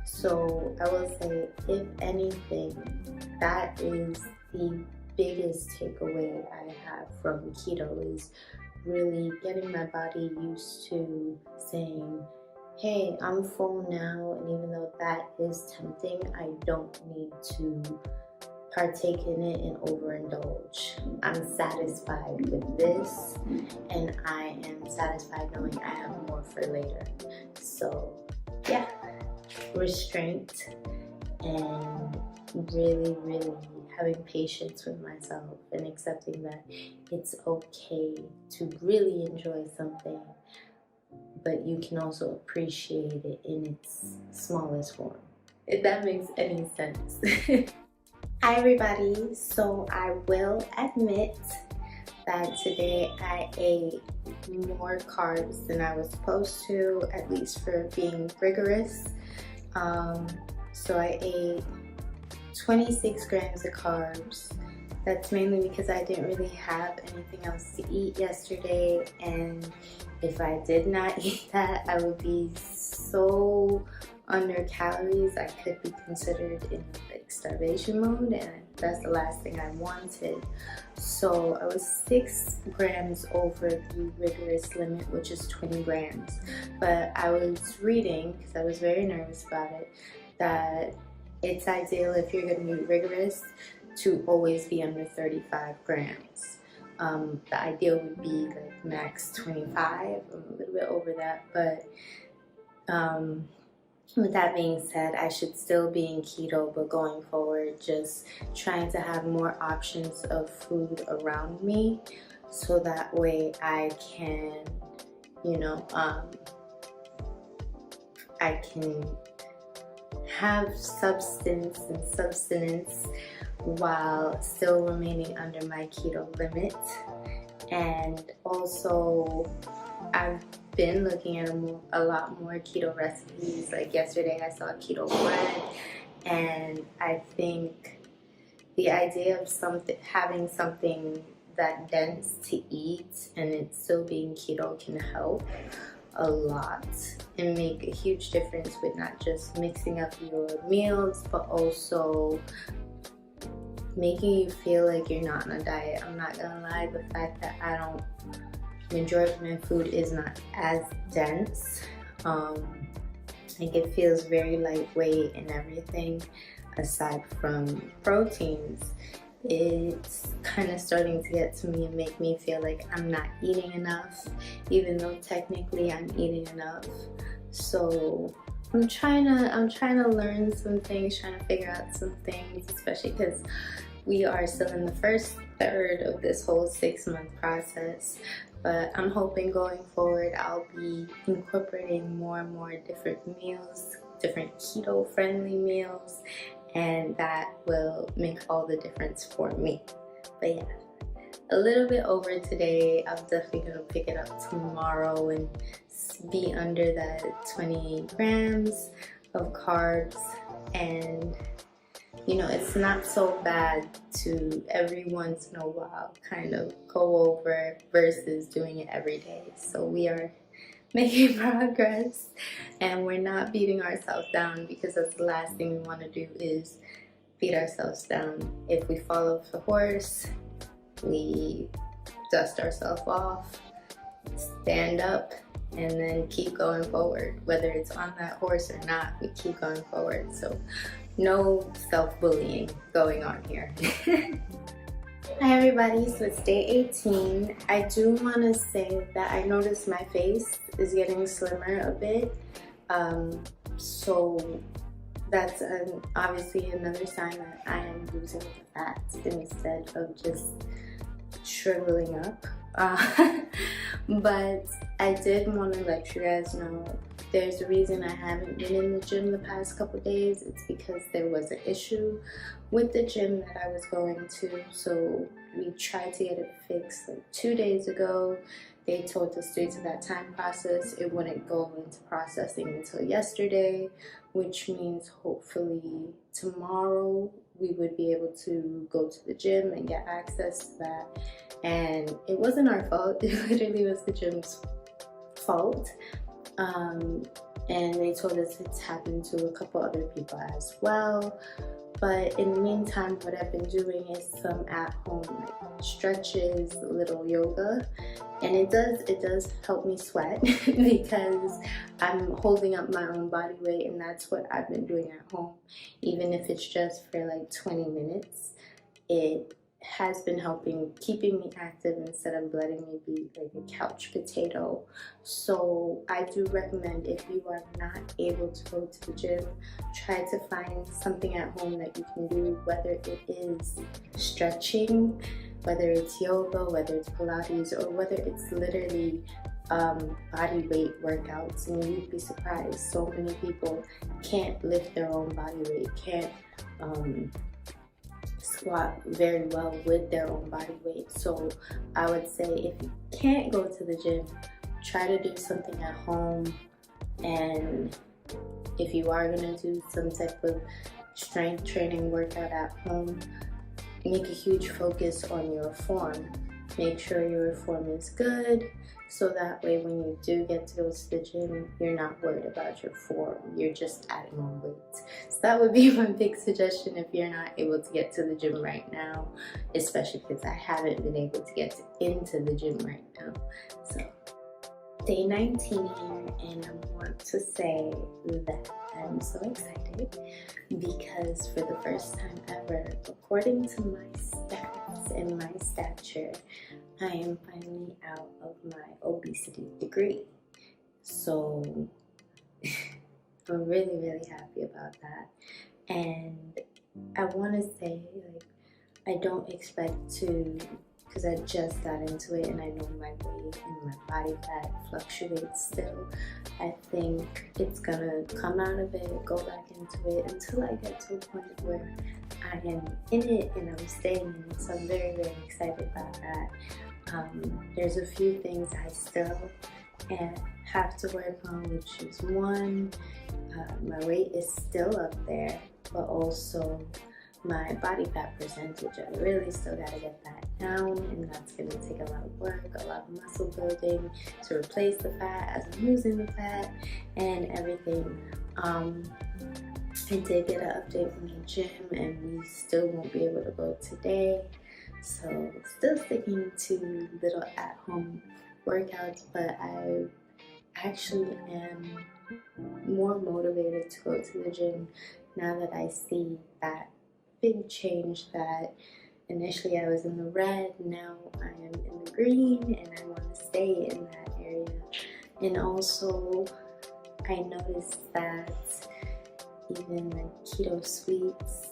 So I will say, if anything, that is the biggest takeaway I have from keto, is really getting my body used to saying, hey, I'm full now, and even though that is tempting, I don't need to partake in it and overindulge. I'm satisfied with this, and I am satisfied knowing I have more for later. So yeah, restraint and really having patience with myself and accepting that it's okay to really enjoy something, but you can also appreciate it in its smallest form, if that makes any sense. Hi everybody, so I will admit that today I ate more carbs than I was supposed to, at least for being rigorous. So I ate 26 grams of carbs. That's mainly because I didn't really have anything else to eat yesterday, and if I did not eat that, I would be so under calories. I could be considered in like starvation mode, and that's the last thing I wanted. So I was 6 grams over the rigorous limit, which is 20 grams. But I was reading, because I was very nervous about it, that it's ideal if you're going to be rigorous to always be under 35 grams. The ideal would be like max 25. I'm a little bit over that, but with that being said, I should still be in keto, but going forward, just trying to have more options of food around me, so that way I can, you know, I can have substance and sustenance while still remaining under my keto limit. And also, I've been looking at a lot more keto recipes. Like yesterday I saw keto bread, and I think the idea of having something that dense to eat and it still being keto can help a lot and make a huge difference with not just mixing up your meals, but also making you feel like you're not on a diet. I'm not gonna lie, the fact that majority of my food is not as dense. Like it feels very lightweight and everything. Aside from proteins, it's kind of starting to get to me and make me feel like I'm not eating enough, even though technically I'm eating enough. So I'm trying to learn some things, trying to figure out some things, especially because we are still in the first third of this whole 6-month process. But I'm hoping going forward I'll be incorporating more and more different meals, different keto-friendly meals, and that will make all the difference for me. But yeah, a little bit over today. I'm definitely gonna pick it up tomorrow and be under that 20 grams of carbs. And you know, it's not so bad to every once in a while kind of go over versus doing it every day. So we are making progress, and we're not beating ourselves down, because that's the last thing we want to do is beat ourselves down. If we fall off the horse, we dust ourselves off, stand up, and then keep going forward. Whether it's on that horse or not, we keep going forward. So no self-bullying going on here. Hi everybody, so it's day 18. I do want to say that I noticed my face is getting slimmer a bit. So that's obviously another sign that I am losing fat instead of just shriveling up. But I did want to let you guys know there's a reason I haven't been in the gym the past couple days. It's because there was an issue with the gym that I was going to. So we tried to get it fixed like 2 days ago. They told us due to that time process, it wouldn't go into processing until yesterday, which means hopefully tomorrow we would be able to go to the gym and get access to that. And it wasn't our fault, it literally was the gym's fault. And they told us it's happened to a couple other people as well. But in the meantime, what I've been doing is some at-home like stretches, little yoga, and it does help me sweat because I'm holding up my own body weight, and that's what I've been doing at home. Even if it's just for like 20 minutes, it has been helping, keeping me active instead of letting me be like a couch potato. So I do recommend, if you are not able to go to the gym, try to find something at home that you can do, whether it is stretching, whether it's yoga, whether it's Pilates, or whether it's literally body weight workouts. And you'd be surprised, so many people can't lift their own body weight, can't squat very well with their own body weight. So I would say, if you can't go to the gym, try to do something at home. And if you are going to do some type of strength training workout at home, make a huge focus on your form. Make sure your form is good, so that way when you do get to go to the gym, you're not worried about your form. You're just adding on weight. So that would be my big suggestion if you're not able to get to the gym right now, especially because I haven't been able to get into the gym right now. So day 19 here, and I want to say that I'm so excited because for the first time ever, according to my stats and my stature, I am finally out of my obesity degree. So I'm really, really happy about that. And I want to say, like, I don't expect to, because I just got into it and I know my weight and my body fat fluctuates still. I think it's gonna come out of it, go back into it until I get to a point where I am in it and I'm staying in it. So I'm very, very excited about that. There's a few things I still have to work on, which is one, my weight is still up there, but also my body fat percentage. I really still gotta get that down, and that's gonna take a lot of work, a lot of muscle building to replace the fat as I'm losing the fat and everything. I did get an update from the gym, and we still won't be able to go today. So still sticking to little at-home workouts, but I actually am more motivated to go to the gym now that I see that big change that initially I was in the red, now I am in the green, and I want to stay in that area. And also I noticed that even like keto sweets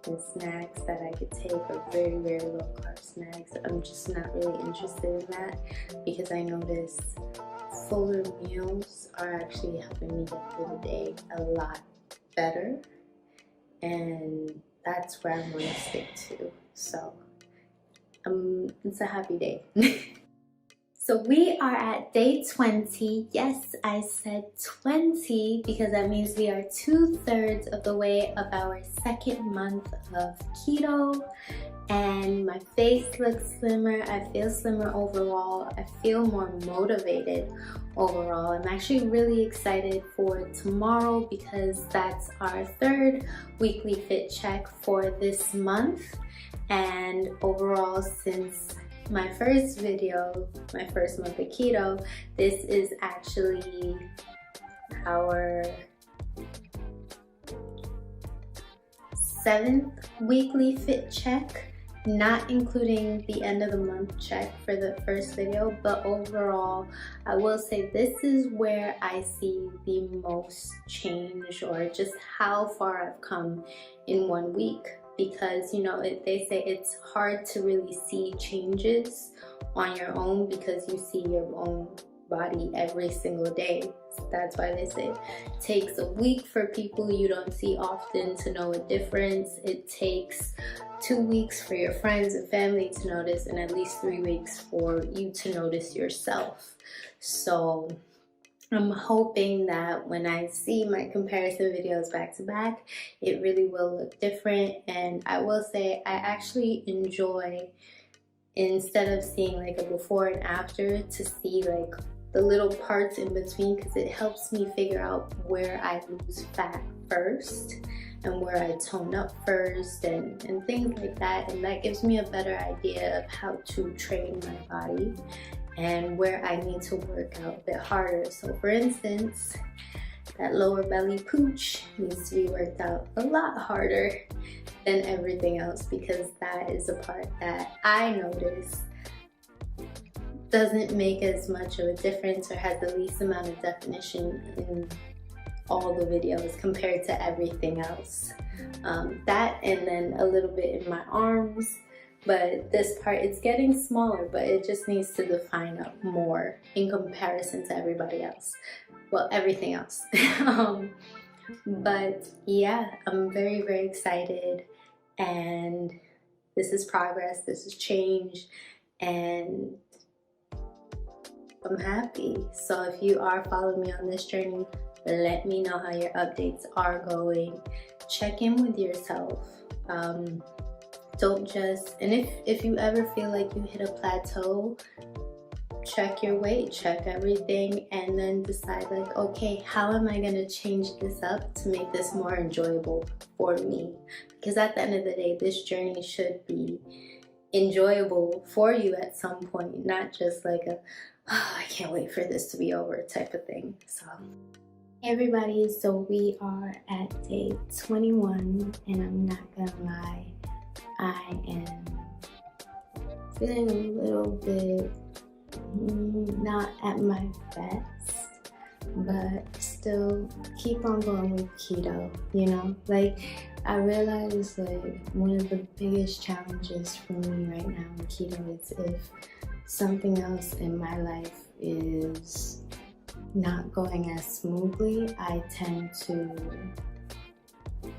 and snacks that I could take are very, very low carb snacks. I'm just not really interested in that because I noticed fuller meals are actually helping me get through the day a lot better, and that's where I'm going to stick to. So it's a happy day. So we are at day 20. Yes, I said 20 because that means we are 2/3 of the way of our second month of keto. And my face looks slimmer. I feel slimmer overall. I feel more motivated overall. I'm actually really excited for tomorrow because that's our 3rd weekly fit check for this month. And overall, since my first video, my first month of keto, this is actually our 7th weekly fit check, not including the end of the month check for the first video. But overall, I will say this is where I see the most change, or just how far I've come in 1 week. Because, you know, they say it's hard to really see changes on your own because you see your own body every single day. So that's why they say it takes a week for people you don't see often to know a difference. It takes 2 weeks for your friends and family to notice, and at least 3 weeks for you to notice yourself. So I'm hoping that when I see my comparison videos back to back, it really will look different. And I will say I actually enjoy, instead of seeing like a before and after, to see like the little parts in between, because it helps me figure out where I lose fat first and where I tone up first and things like that. And that gives me a better idea of how to train my body and where I need to work out a bit harder. So for instance, that lower belly pooch needs to be worked out a lot harder than everything else, because that is a part that I notice doesn't make as much of a difference or has the least amount of definition in all the videos compared to everything else. That, and then a little bit in my arms. But this part, it's getting smaller, but it just needs to define up more in comparison to everybody else. Well, everything else. But yeah, I'm very, very excited, and this is progress, this is change, and I'm happy. So if you are following me on this journey, let me know how your updates are going. check in with yourself. Don't just, and if you ever feel like you hit a plateau, check your weight, check everything, and then decide like, okay, how am I gonna change this up to make this more enjoyable for me? Because at the end of the day, this journey should be enjoyable for you at some point, not just like a, oh, I can't wait for this to be over type of thing. So hey everybody, so we are at day 21, and I'm not gonna lie, I am feeling a little bit not at my best, but still keep on going with keto, you know? Like, I realize like one of the biggest challenges for me right now in keto is if something else in my life is not going as smoothly, I tend to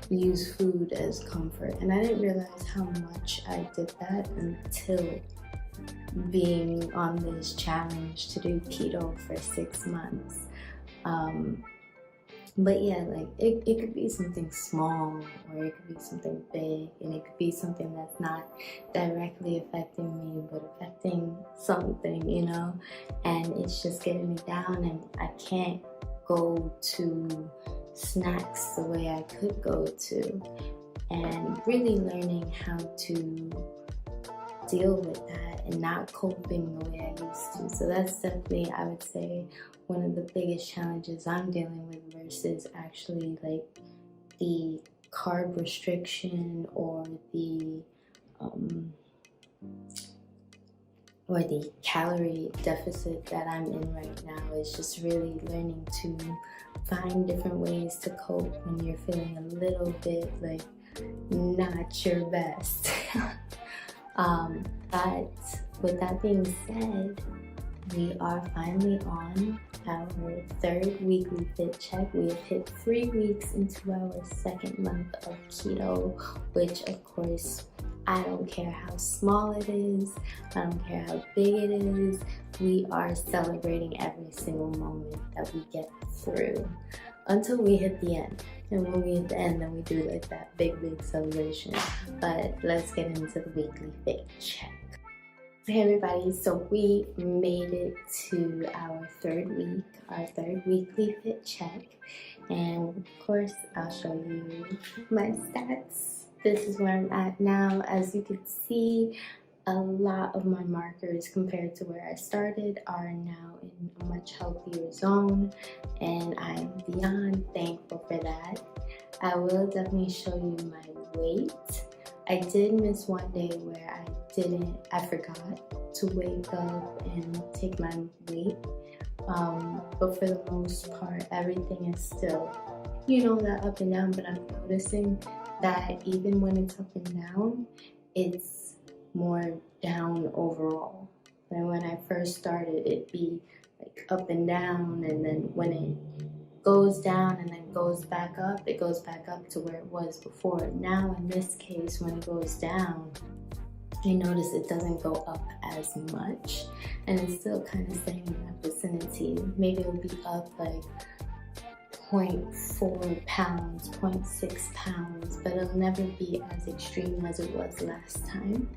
use food as comfort. And I didn't realize how much I did that until being on this challenge to do keto for 6 months. But yeah, like it could be something small, or it could be something big, and it could be something that's not directly affecting me but affecting something, you know, and it's just getting me down, and I can't go to snacks the way I could go to, and really learning how to deal with that and not coping the way I used to. So that's definitely, I would say, one of the biggest challenges I'm dealing with versus actually like the carb restriction or the calorie deficit that I'm in right now. Is just really learning to find different ways to cope when you're feeling a little bit like not your best. But with that being said, we are finally on our 3rd weekly fit check. We have hit 3 weeks into our 2nd month of keto, which of course, I don't care how small it is, I don't care how big it is, we are celebrating every single moment that we get through until we hit the end. And when we hit the end, then we do like that big celebration. But let's get into the weekly fit check. Hey everybody, so we made it to our 3rd week, our 3rd weekly fit check. And of course, I'll show you my stats. This is where I'm at now. As you can see, a lot of my markers compared to where I started are now in a much healthier zone, and I'm beyond thankful for that. I will definitely show you my weight. I did miss one day where I forgot to wake up and take my weight, but for the most part, everything is still, you know, that up and down. But I'm noticing that even when it's up and down, it's more down overall. And when I first started, it'd be like up and down, and then when it goes down and then goes back up, it goes back up to where it was before. Now in this case, when it goes down, I notice it doesn't go up as much, and it's still kind of staying in that vicinity. Maybe it'll be up like 0.4 pounds, 0.6 pounds, but it'll never be as extreme as it was last time.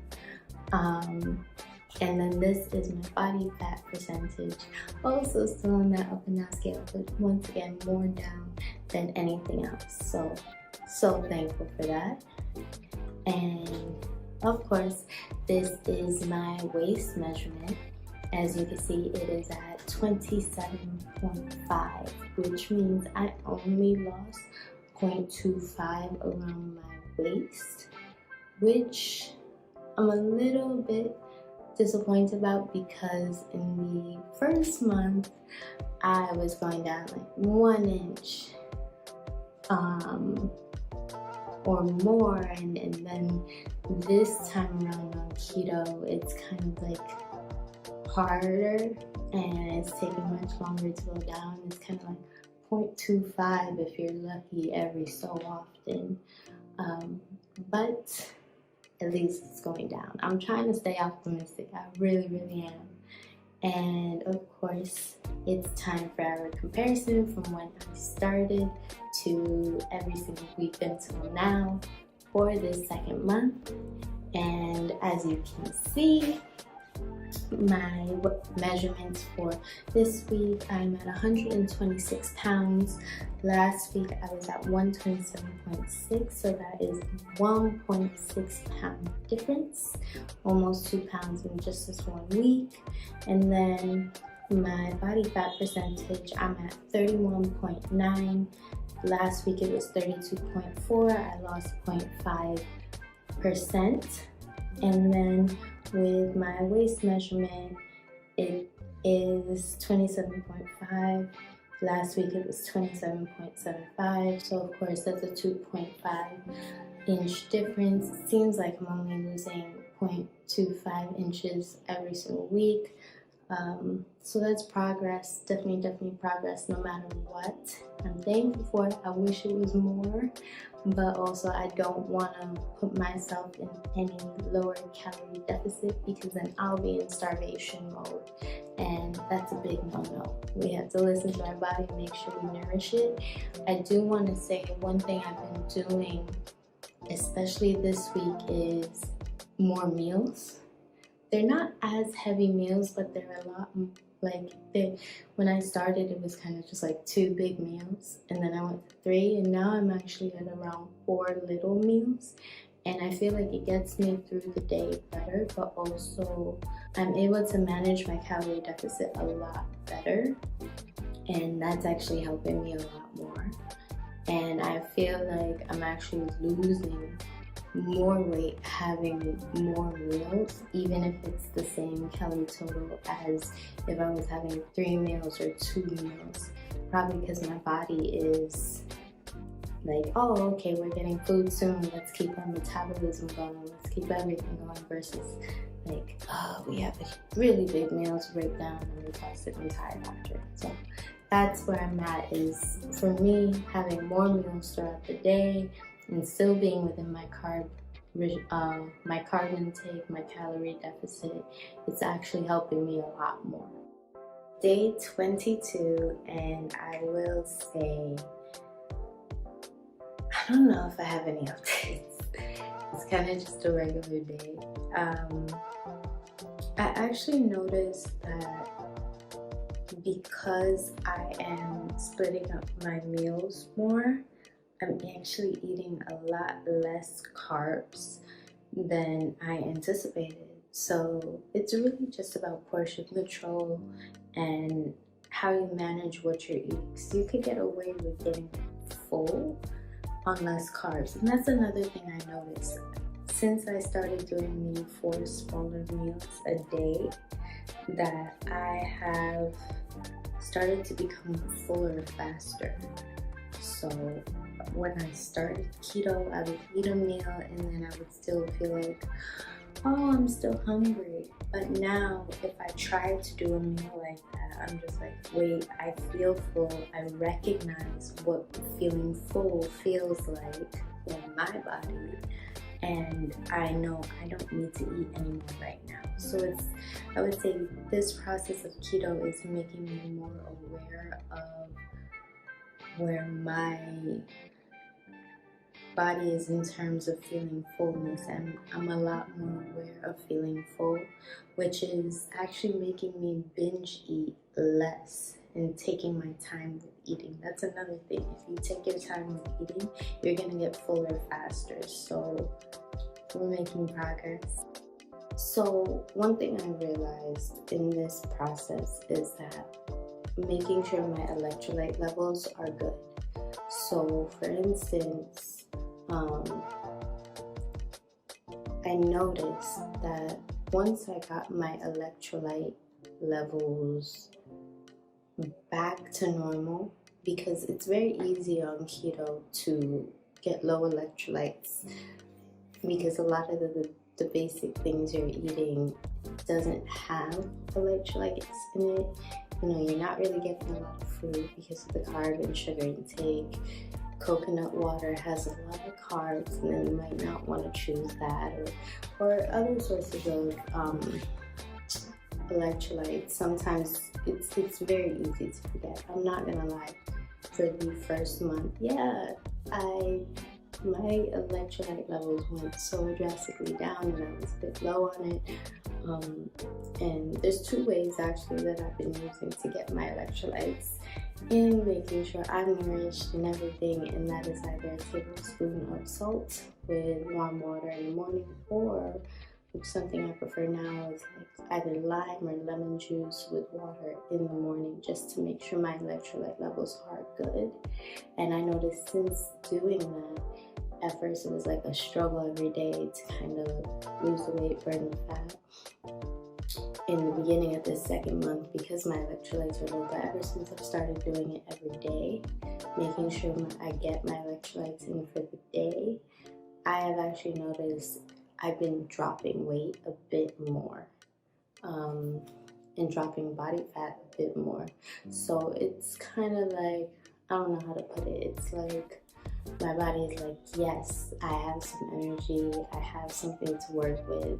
And then this is my body fat percentage, also still on that up and down scale, but once again more down than anything else. So thankful for that. And of course, this is my waist measurement. As you can see, it is at 27.5, which means I only lost 0.25 around my waist, which I'm a little bit disappointed about, because in the first month I was going down like 1 inch or more, and then this time around on keto it's kind of like harder and it's taking much longer to go down. It's kind of like 0.25 if you're lucky every so often, but at least it's going down. I'm trying to stay optimistic, I really am. And of course, it's time for our comparison from when I started to every single week until now for this second month. And as you can see, my measurements for this week, I'm at 126 pounds. Last week I was at 127.6, so that is 1.6 pound difference, almost 2 pounds in just this 1 week. And then my body fat percentage, I'm at 31.9. Last week it was 32.4. I lost 0.5%. And then with my waist measurement, it is 27.5. Last week it was 27.75. So of course that's a 2.5 inch difference. It seems like I'm only losing 0.25 inches every single week. So that's progress, definitely progress no matter what. I'm thankful for it. I wish it was more, but also I don't want to put myself in any lower calorie deficit, because then I'll be in starvation mode, and that's a big no-no. We have to listen to our body and make sure we nourish it. I do want to say one thing I've been doing, especially this week, is more meals. They're not as heavy meals, but they're a lot when I started, it was kind of just like 2 big meals, and then I went to 3, and now I'm actually at around 4 little meals, and I feel like it gets me through the day better, but also I'm able to manage my calorie deficit a lot better, and that's actually helping me a lot more. And I feel like I'm actually losing more weight having more meals, even if it's the same calorie total as if I was having 3 meals or 2 meals. Probably because my body is like, oh, okay, we're getting food soon, let's keep our metabolism going, let's keep everything going, versus like, oh, we have a really big meal to break down and we fall sick and tired after. So that's where I'm at, is for me, having more meals throughout the day and still being within my carb intake, my calorie deficit. It's actually helping me a lot more. Day 22, and I will say, I don't know if I have any updates. It's kind of just a regular day. I actually noticed that because I am splitting up my meals more, I'm actually eating a lot less carbs than I anticipated. So it's really just about portion control and how you manage what you're eating. So you could get away with getting full on less carbs. And that's another thing I noticed. Since I started doing the 4 smaller meals a day, that I have started to become fuller faster. So when I started keto, I would eat a meal and then I would still feel like, oh, I'm still hungry. But now if I try to do a meal like that, I'm just like, wait, I feel full. I recognize what feeling full feels like in my body, and I know I don't need to eat anymore right now. So I would say this process of keto is making me more aware of where my body is in terms of feeling fullness, and I'm a lot more aware of feeling full, which is actually making me binge eat less and taking my time with eating. That's another thing. If you take your time with eating, you're gonna get fuller faster. So we're making progress. So one thing I realized in this process is that making sure my electrolyte levels are good. So for instance, I noticed that once I got my electrolyte levels back to normal, because it's very easy on keto to get low electrolytes, because a lot of the basic things you're eating doesn't have electrolytes in it. You know, you're not really getting a lot of fruit because of the carb and sugar intake. Coconut water has a lot of carbs, and then you might not want to choose that, or other sources of electrolytes, sometimes it's very easy to forget. I'm not gonna lie. For the first month, yeah, my electrolyte levels went so drastically down and I was a bit low on it. And there's two ways actually that I've been using to get my electrolytes in, making sure I'm nourished and everything, and that is either a tablespoon of salt with warm water in the morning, or which something I prefer now is like either lime or lemon juice with water in the morning, just to make sure my electrolyte levels are good. And I noticed since doing that, at first it was like a struggle every day to kind of lose the weight, burn the fat in the beginning of this second month because my electrolytes are low. But ever since I've started doing it every day, making sure I get my electrolytes in for the day, I have actually noticed I've been dropping weight a bit more, and dropping body fat a bit more. So it's kind of like, I don't know how to put it, it's like my body is like, yes, I have some energy, I have something to work with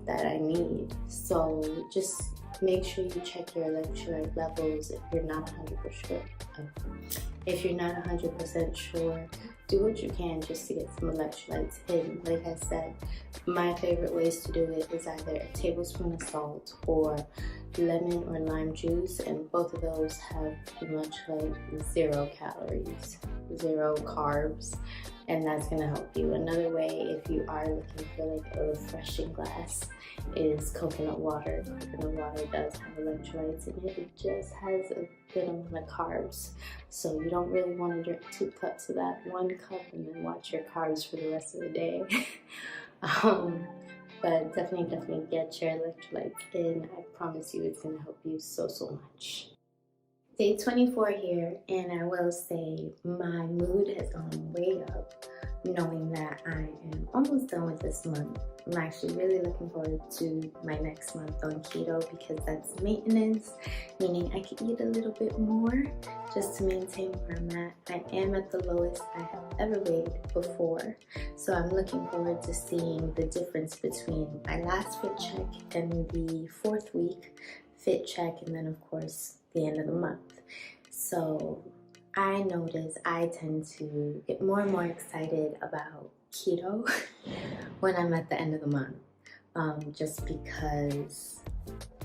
that I need. So just make sure you check your electrolyte levels if you're not 100% sure. If you're not 100% sure, do what you can just to get some electrolytes in. Like I said, my favorite ways to do it is either a tablespoon of salt or lemon or lime juice, and both of those have pretty much like 0 calories, 0 carbs, and that's gonna help you. Another way, if you are looking for like a refreshing glass, is coconut water. Coconut water does have electrolytes in it. It just has a good amount of carbs, so you don't really want to drink 2 cups of that, 1 cup, and then watch your carbs for the rest of the day. But definitely get your electrolytes in. I promise you it's going to help you so much. Day 24 here, and I will say my mood has gone way up knowing that I am almost done with this month. I'm actually really looking forward to my next month on keto because that's maintenance, meaning I can eat a little bit more just to maintain where I'm at. I am at the lowest I have ever weighed before, so I'm looking forward to seeing the difference between my last fit check and the 4th week fit check, and then of course the end of the month. So I notice I tend to get more and more excited about keto when I'm at the end of the month, just because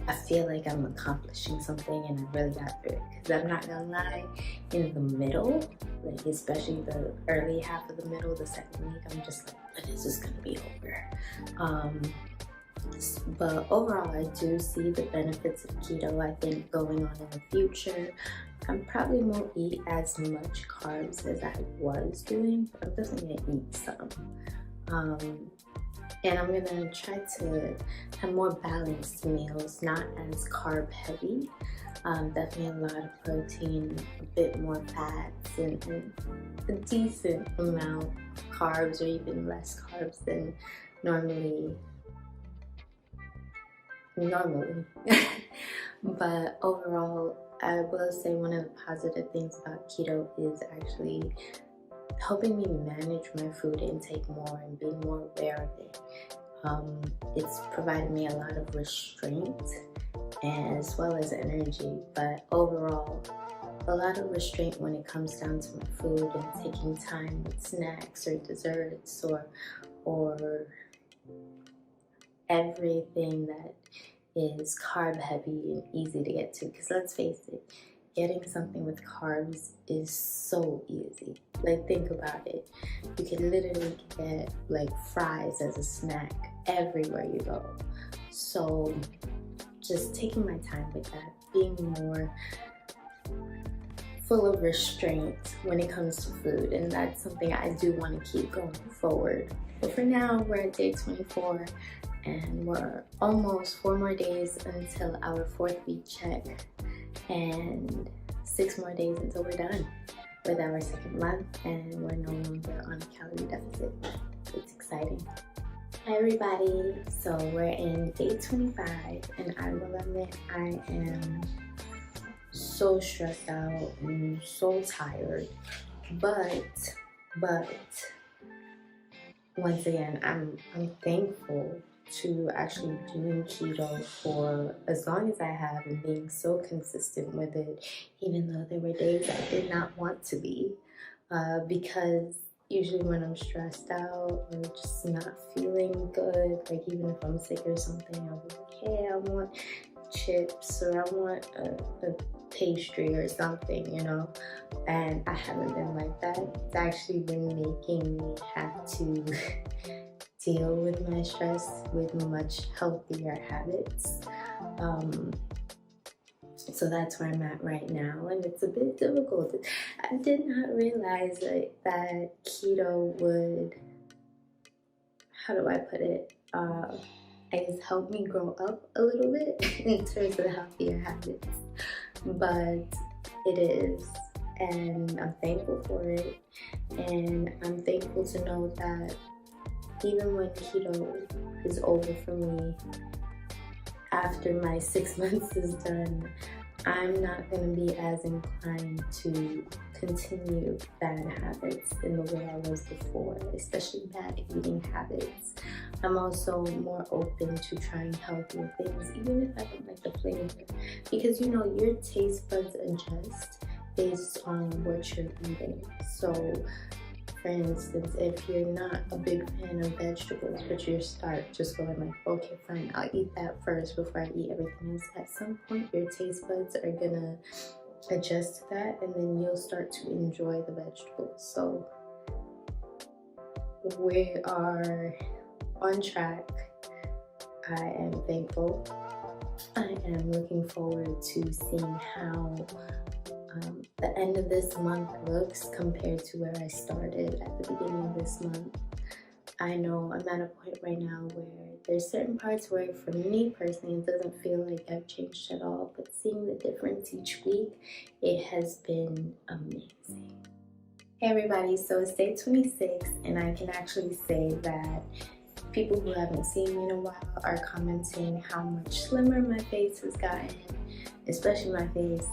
I feel like I'm accomplishing something and I really got through it. Because I'm not gonna lie, in the middle, like especially the early half of the middle, the 2nd week, I'm just like, when is this gonna be over? But overall, I do see the benefits of keto. I think going on in the future, I probably won't eat as much carbs as I was doing, but I'm definitely gonna eat some. And I'm gonna try to have more balanced meals, not as carb heavy. Definitely a lot of protein, a bit more fats, and a decent amount of carbs, or even less carbs than normally. But overall, I will say one of the positive things about keto is actually helping me manage my food intake more and being more aware of it. It's provided me a lot of restraint as well as energy, but overall a lot of restraint when it comes down to my food and taking time with snacks or desserts or everything that is carb heavy and easy to get to. Because let's face it, getting something with carbs is so easy. Like, think about it. You can literally get like fries as a snack everywhere you go. So just taking my time with that, being more full of restraint when it comes to food, and that's something I do want to keep going forward. But for now, we're at day 24, and we're almost 4 more days until our 4th week check, and 6 more days until we're done with our 2nd month, and we're no longer on a calorie deficit. It's exciting. Hi everybody, so we're in day 25, and I will admit I am so stressed out and so tired, but once again, I'm thankful to actually doing keto for as long as I have and being so consistent with it, even though there were days I did not want to be, because usually when I'm stressed out or just not feeling good, like even if I'm sick or something, I'll be like, hey, I want chips or I want a pastry or something, you know, and I haven't been like that. It's actually been making me have to deal with my stress with much healthier habits. So that's where I'm at right now, and it's a bit difficult. I did not realize that keto would, how do I put it, I guess help me grow up a little bit in terms of healthier habits, but it is, and I'm thankful for it, and I'm thankful to know that even when keto is over for me, after my 6 months is done, I'm not going to be as inclined to continue bad habits in the way I was before, especially bad eating habits. I'm also more open to trying healthier things, even if I don't like the flavor, because you know, your taste buds adjust based on what you're eating. So for instance, if you're not a big fan of vegetables, but you start just going like, okay, fine, I'll eat that first before I eat everything else, at some point your taste buds are gonna adjust to that, and then you'll start to enjoy the vegetables. So we are on track. I am thankful. I am looking forward to seeing how the end of this month looks compared to where I started at the beginning of this month. I know I'm at a point right now where there's certain parts where for me personally it doesn't feel like I've changed at all, but seeing the difference each week, it has been amazing. Hey everybody, so it's day 26, and I can actually say that people who haven't seen me in a while are commenting how much slimmer my face has gotten, especially my face,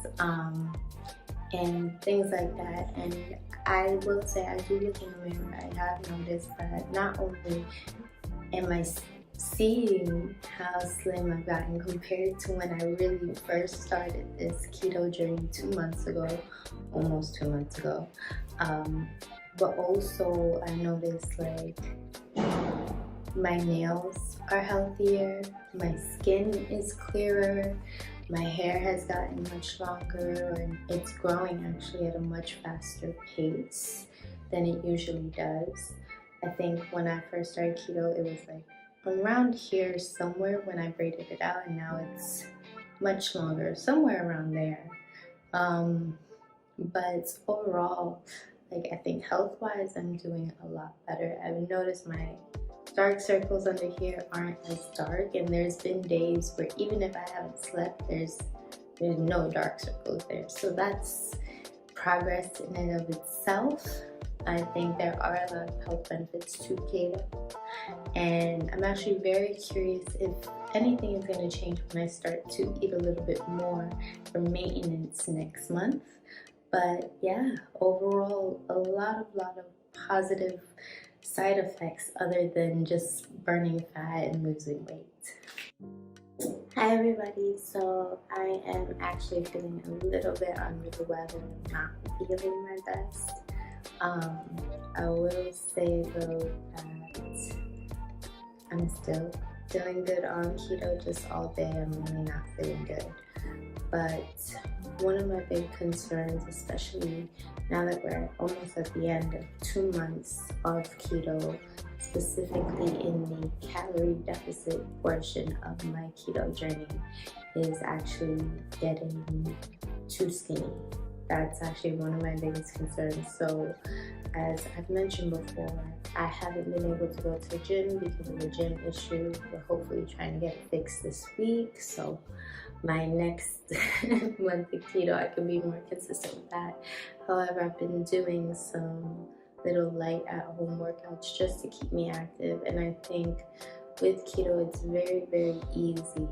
and things like that. And I will say, I do look in the mirror, I have noticed that not only am I seeing how slim I've gotten compared to when I really first started this keto journey 2 months ago, almost 2 months ago, but also I noticed like my nails are healthier, my skin is clearer, my hair has gotten much longer, and it's growing actually at a much faster pace than it usually does. I think when I first started keto, it was like around here somewhere when I braided it out, and now it's much longer, somewhere around there. But overall, like I think health-wise, I'm doing a lot better. I've noticed my dark circles under here aren't as dark, and there's been days where even if I haven't slept, there's no dark circles there. So that's progress in and of itself. I think there are a lot of health benefits to keto, and I'm actually very curious if anything is going to change when I start to eat a little bit more for maintenance next month. But yeah, overall, a lot of positive side effects other than just burning fat and losing weight. Hi everybody, so I am actually feeling a little bit under the weather, not feeling my best. I will say though that I'm still feeling good on keto, just all day I'm really not feeling good. But one of my big concerns, especially now that we're almost at the end of 2 months of keto, specifically in the calorie deficit portion of my keto journey, is actually getting too skinny. That's actually one of my biggest concerns. So as I've mentioned before, I haven't been able to go to the gym because of the gym issue. We're hopefully trying to get it fixed this week, so my next month of keto I can be more consistent with that. However, I've been doing some little light at-home workouts just to keep me active, and I think with keto it's very, very easy,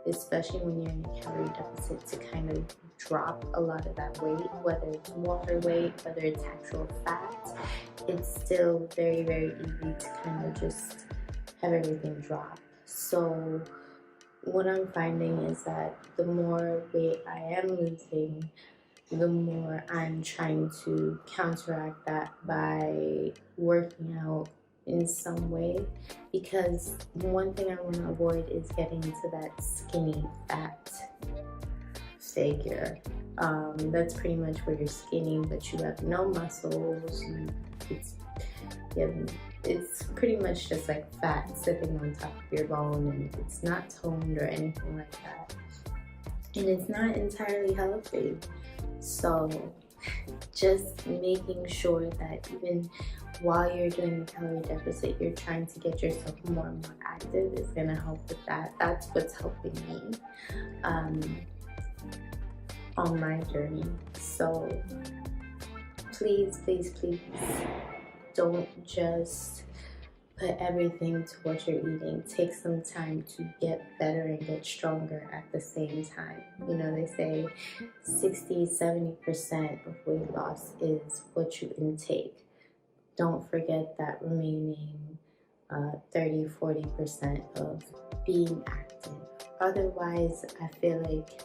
especially when you're in a calorie deficit, to kind of drop a lot of that weight, whether it's water weight, whether it's actual fat. It's still very, very easy to kind of just have everything drop. So what I'm finding is that the more weight I am losing, the more I'm trying to counteract that by working out in some way, because one thing I want to avoid is getting to that skinny fat figure. That's pretty much where you're skinny but you have no muscles. It's pretty much just like fat sitting on top of your bone, and it's not toned or anything like that, and it's not entirely healthy. So just making sure that even while you're doing the calorie deficit, you're trying to get yourself more and more active is going to help with that. That's what's helping me on my journey. So please, please, please don't just put everything to what you're eating. Take some time to get better and get stronger at the same time. You know, they say 60-70% of weight loss is what you intake. Don't forget that remaining 30-40% of being active. Otherwise, I feel like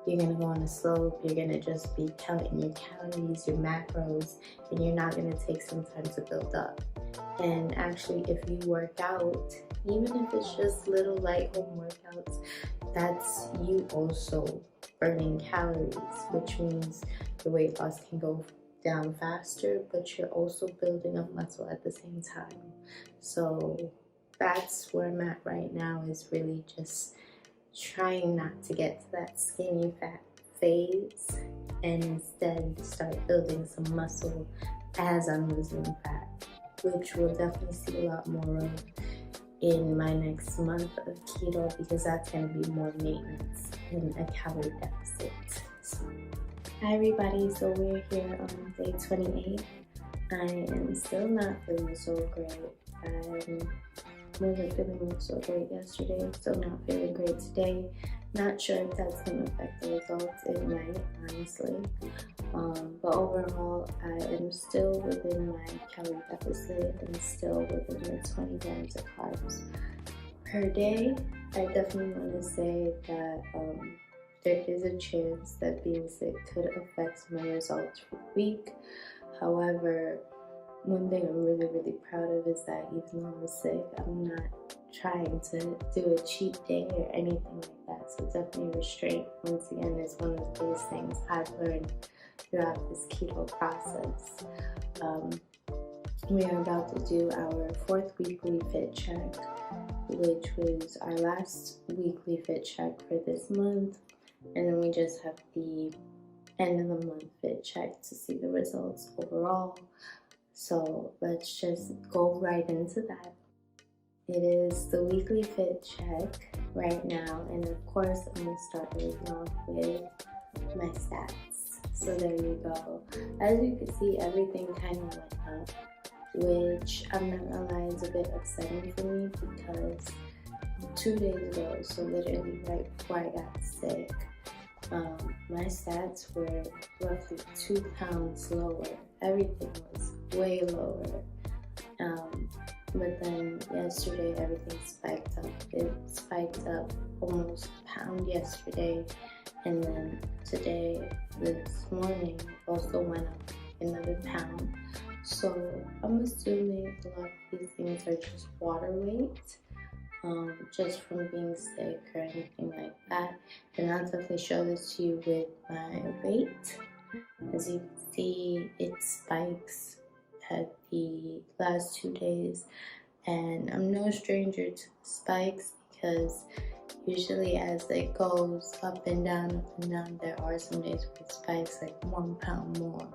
you're gonna go on a slope, you're gonna just be counting your calories, your macros, and you're not gonna take some time to build up. And actually, if you work out, even if it's just little light home workouts, that's you also burning calories, which means the weight loss can go down faster, but you're also building up muscle at the same time. So that's where I'm at right now, is really just trying not to get to that skinny fat phase and instead start building some muscle as I'm losing fat, which we'll definitely see a lot more of in my next month of keto, because that's going to be more maintenance than a calorie deficit. So, hi everybody, so we're here on day 28. I am still not feeling so great. I wasn't feeling so great yesterday, still not feeling great today. Not sure if that's going to affect the results. It might, honestly. But overall, I am still within my calorie deficit and still within the 20 grams of carbs per day. I definitely want to say that there is a chance that being sick could affect my results for the week. However, one thing I'm really, really proud of is that even though I'm sick, I'm not trying to do a cheat day or anything like that. So definitely restraint, once again, is one of the biggest things I've learned throughout this keto process. We are about to do our 4th weekly fit check, which was our last weekly fit check for this month. And then we just have the end of the month fit check to see the results overall. So let's just go right into that. It is the weekly fit check right now, and of course I'm going to start moving off with my stats. So there you go. As you can see, everything kind of went up, which I'm not gonna lie, is a bit upsetting for me, because 2 days ago, so literally right before I got sick, my stats were roughly 2 pounds lower. Everything was way lower. But then yesterday everything spiked up. It spiked up almost a pound yesterday, and then today, this morning, also went up another pound. So I'm assuming a lot of these things are just water weight, just from being sick or anything like that. And I'll definitely show this to you with my weight. As you can see, it spikes at the last 2 days, and I'm no stranger to spikes, because usually as it goes up and down, there are some days where it spikes like 1 pound more,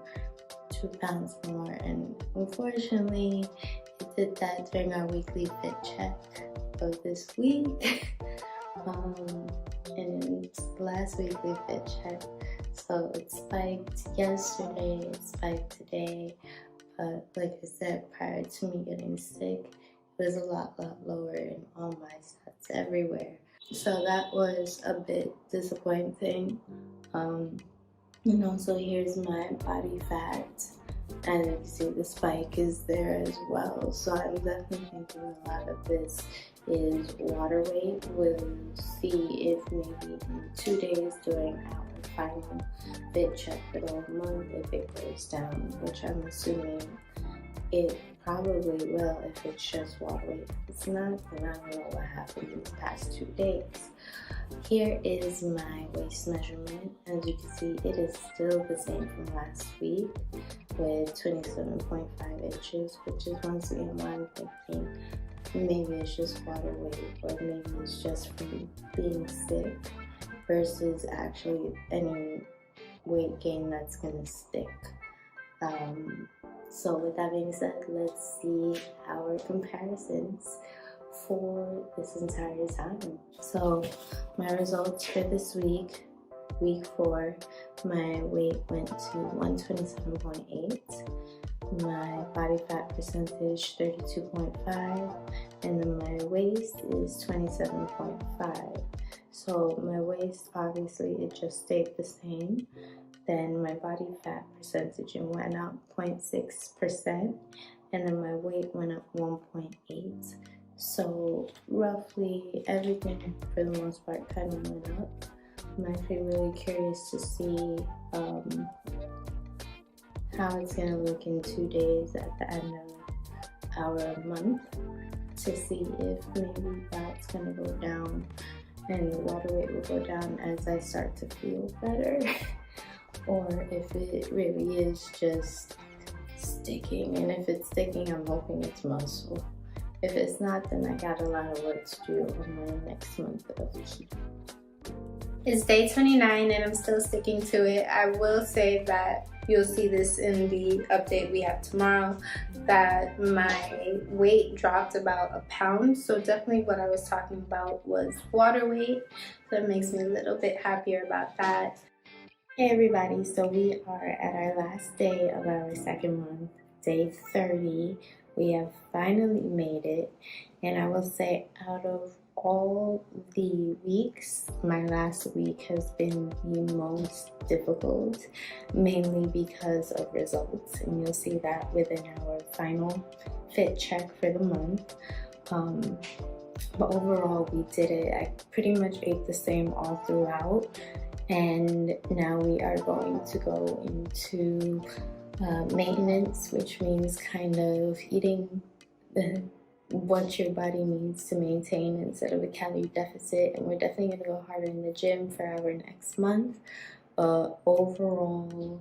2 pounds more, and unfortunately it did that during our weekly fit check of this week. And it's the last weekly fit check. So it spiked yesterday, it spiked today, but like I said, prior to me getting sick, it was a lot lower in all my stats everywhere. So that was a bit disappointing. So here's my body fat, and you can see the spike is there as well. So I'm definitely thinking a lot of this is water weight. We'll see if maybe in 2 days during our final fit check for the whole month, if it goes down, which I'm assuming it probably will if it's just water weight. If it's not, then I don't know what happened in the past 2 days. Here is my waist measurement. As you can see, it is still the same from last week with 27.5 inches, which is once again why I'm thinking maybe it's just water weight, or maybe it's just from being sick versus actually any weight gain that's gonna stick. So with that being said, let's see our comparisons for this entire time. So my results for this week, week 4, my weight went to 127.8, my body fat percentage 32.5, and then my waist is 27.5. So my waist, obviously it just stayed the same. Then my body fat percentage went up 0.6%, and then my weight went up 1.8. So roughly everything for the most part kind of went up. I'm actually really curious to see how it's gonna look in 2 days at the end of our month, to see if maybe that's gonna go down and the water weight will go down as I start to feel better. Or if it really is just sticking, and if it's sticking, I'm hoping it's muscle. If it's not, then I got a lot of work to do on my next month of keto. It's day 29 and I'm still sticking to it. I will say that you'll see this in the update we have tomorrow, that my weight dropped about a pound. So definitely what I was talking about was water weight. So it makes me a little bit happier about that. Hey everybody, so we are at our last day of our second month, day 30. We have finally made it, and I will say out of all the weeks, my last week has been the most difficult, mainly because of results, and you'll see that within our final fit check for the month. But overall we did it. I pretty much ate the same all throughout. And now we are going to go into maintenance, which means kind of eating what your body needs to maintain instead of a calorie deficit. And we're definitely going to go harder in the gym for our next month. But overall,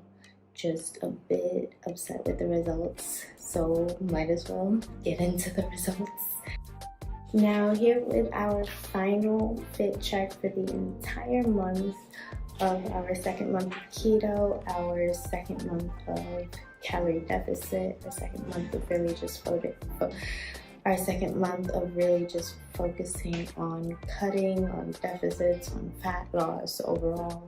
just a bit upset with the results. So might as well get into the results. Now here with our final fit check for the entire month of our second month of keto, our second month of calorie deficit, our second month of really just focusing on cutting, on deficits, on fat loss overall.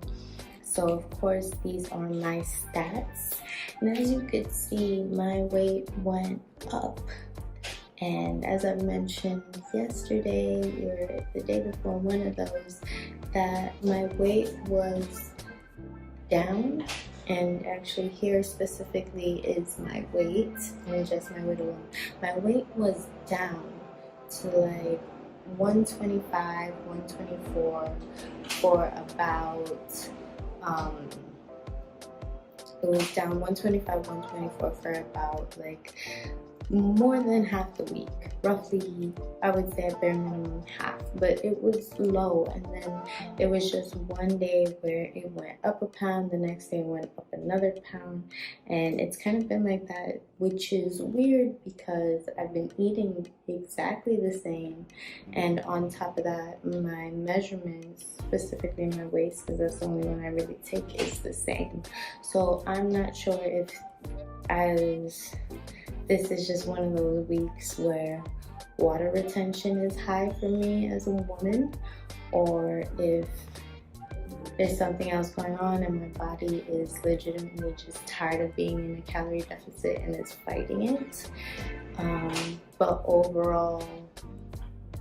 So of course these are my stats, and as you could see, my weight went up. And as I mentioned yesterday or the day before, one of those, that my weight was down. And actually here specifically is my weight, and just my weight alone. My weight was down to like 125, 124 for about, it was down 125, 124 for about like more than half the week. Roughly, I would say at bare minimum half, but it was low. And then it was just one day where it went up a pound, the next day it went up another pound, and it's kind of been like that, which is weird because I've been eating exactly the same, and on top of that, my measurements, specifically my waist, because that's the only one I really take, is the same. So I'm not sure if this is just one of those weeks where water retention is high for me as a woman, or if there's something else going on and my body is legitimately just tired of being in a calorie deficit and is fighting it. But overall,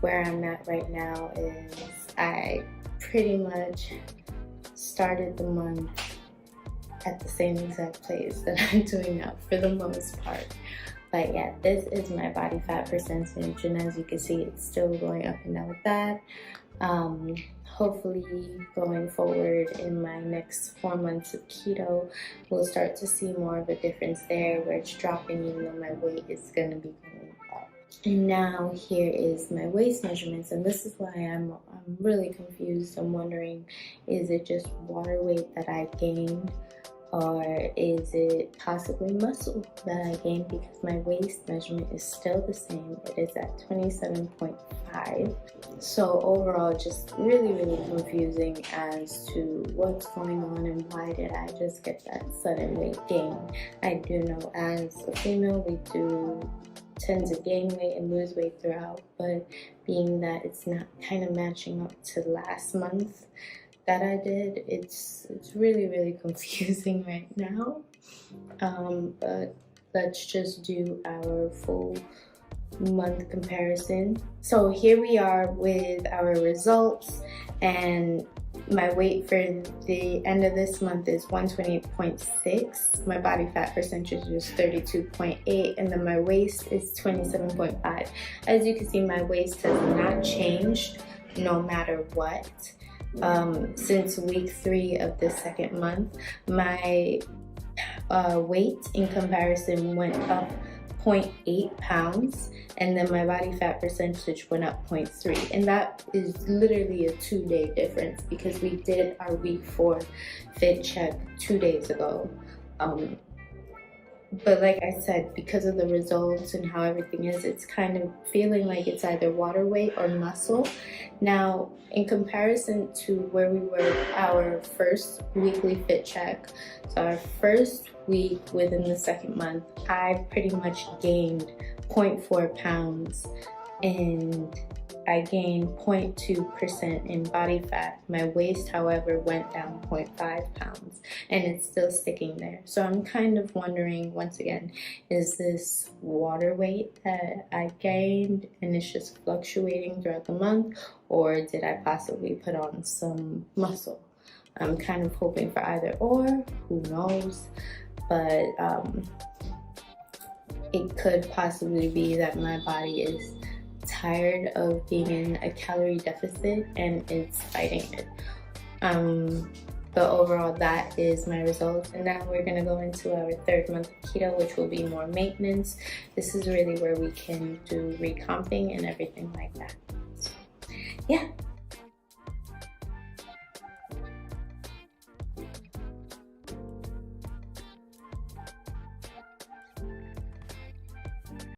where I'm at right now is I pretty much started the month at the same exact place that I'm doing now for the most part. But yeah, this is my body fat percentage, and as you can see, it's still going up and down with that. Hopefully going forward in my next 4 months of keto, we'll start to see more of a difference there where it's dropping even though my weight is going to be going up. And now here is my waist measurements, and this is why I'm really confused. I'm wondering, is it just water weight that I gained, or is it possibly muscle that I gained? Because my waist measurement is still the same. It is at 27.5. So overall, just really confusing as to what's going on and why did I just get that sudden weight gain. I do know as a female we do tend to gain weight and lose weight throughout, but being that it's not kind of matching up to last month that I did, it's really confusing right now. But let's just do our full month comparison. So here we are with our results, and my weight for the end of this month is 128.6. My body fat percentage is 32.8, and then my waist is 27.5. As you can see, my waist has not changed no matter what. Since week 3 of the second month, my weight in comparison went up 0.8 pounds, and then my body fat percentage went up 0.3, and that is literally a 2-day difference because we did our week 4 fit check 2 days ago. But like I said, because of the results and how everything is, it's kind of feeling like it's either water weight or muscle. Now, in comparison to where we were our first weekly fit check, so our first week within the second month, I pretty much gained 0.4 pounds, and I gained 0.2% in body fat. My waist, however, went down 0.5 pounds, and it's still sticking there. So I'm kind of wondering, once again, is this water weight that I gained and it's just fluctuating throughout the month, or did I possibly put on some muscle? I'm kind of hoping for either or, who knows, but it could possibly be that my body is tired of being in a calorie deficit and it's fighting it. But overall, that is my results, and now we're gonna go into our 3rd month of keto, which will be more maintenance. This is really where we can do recomping and everything like that. So, yeah,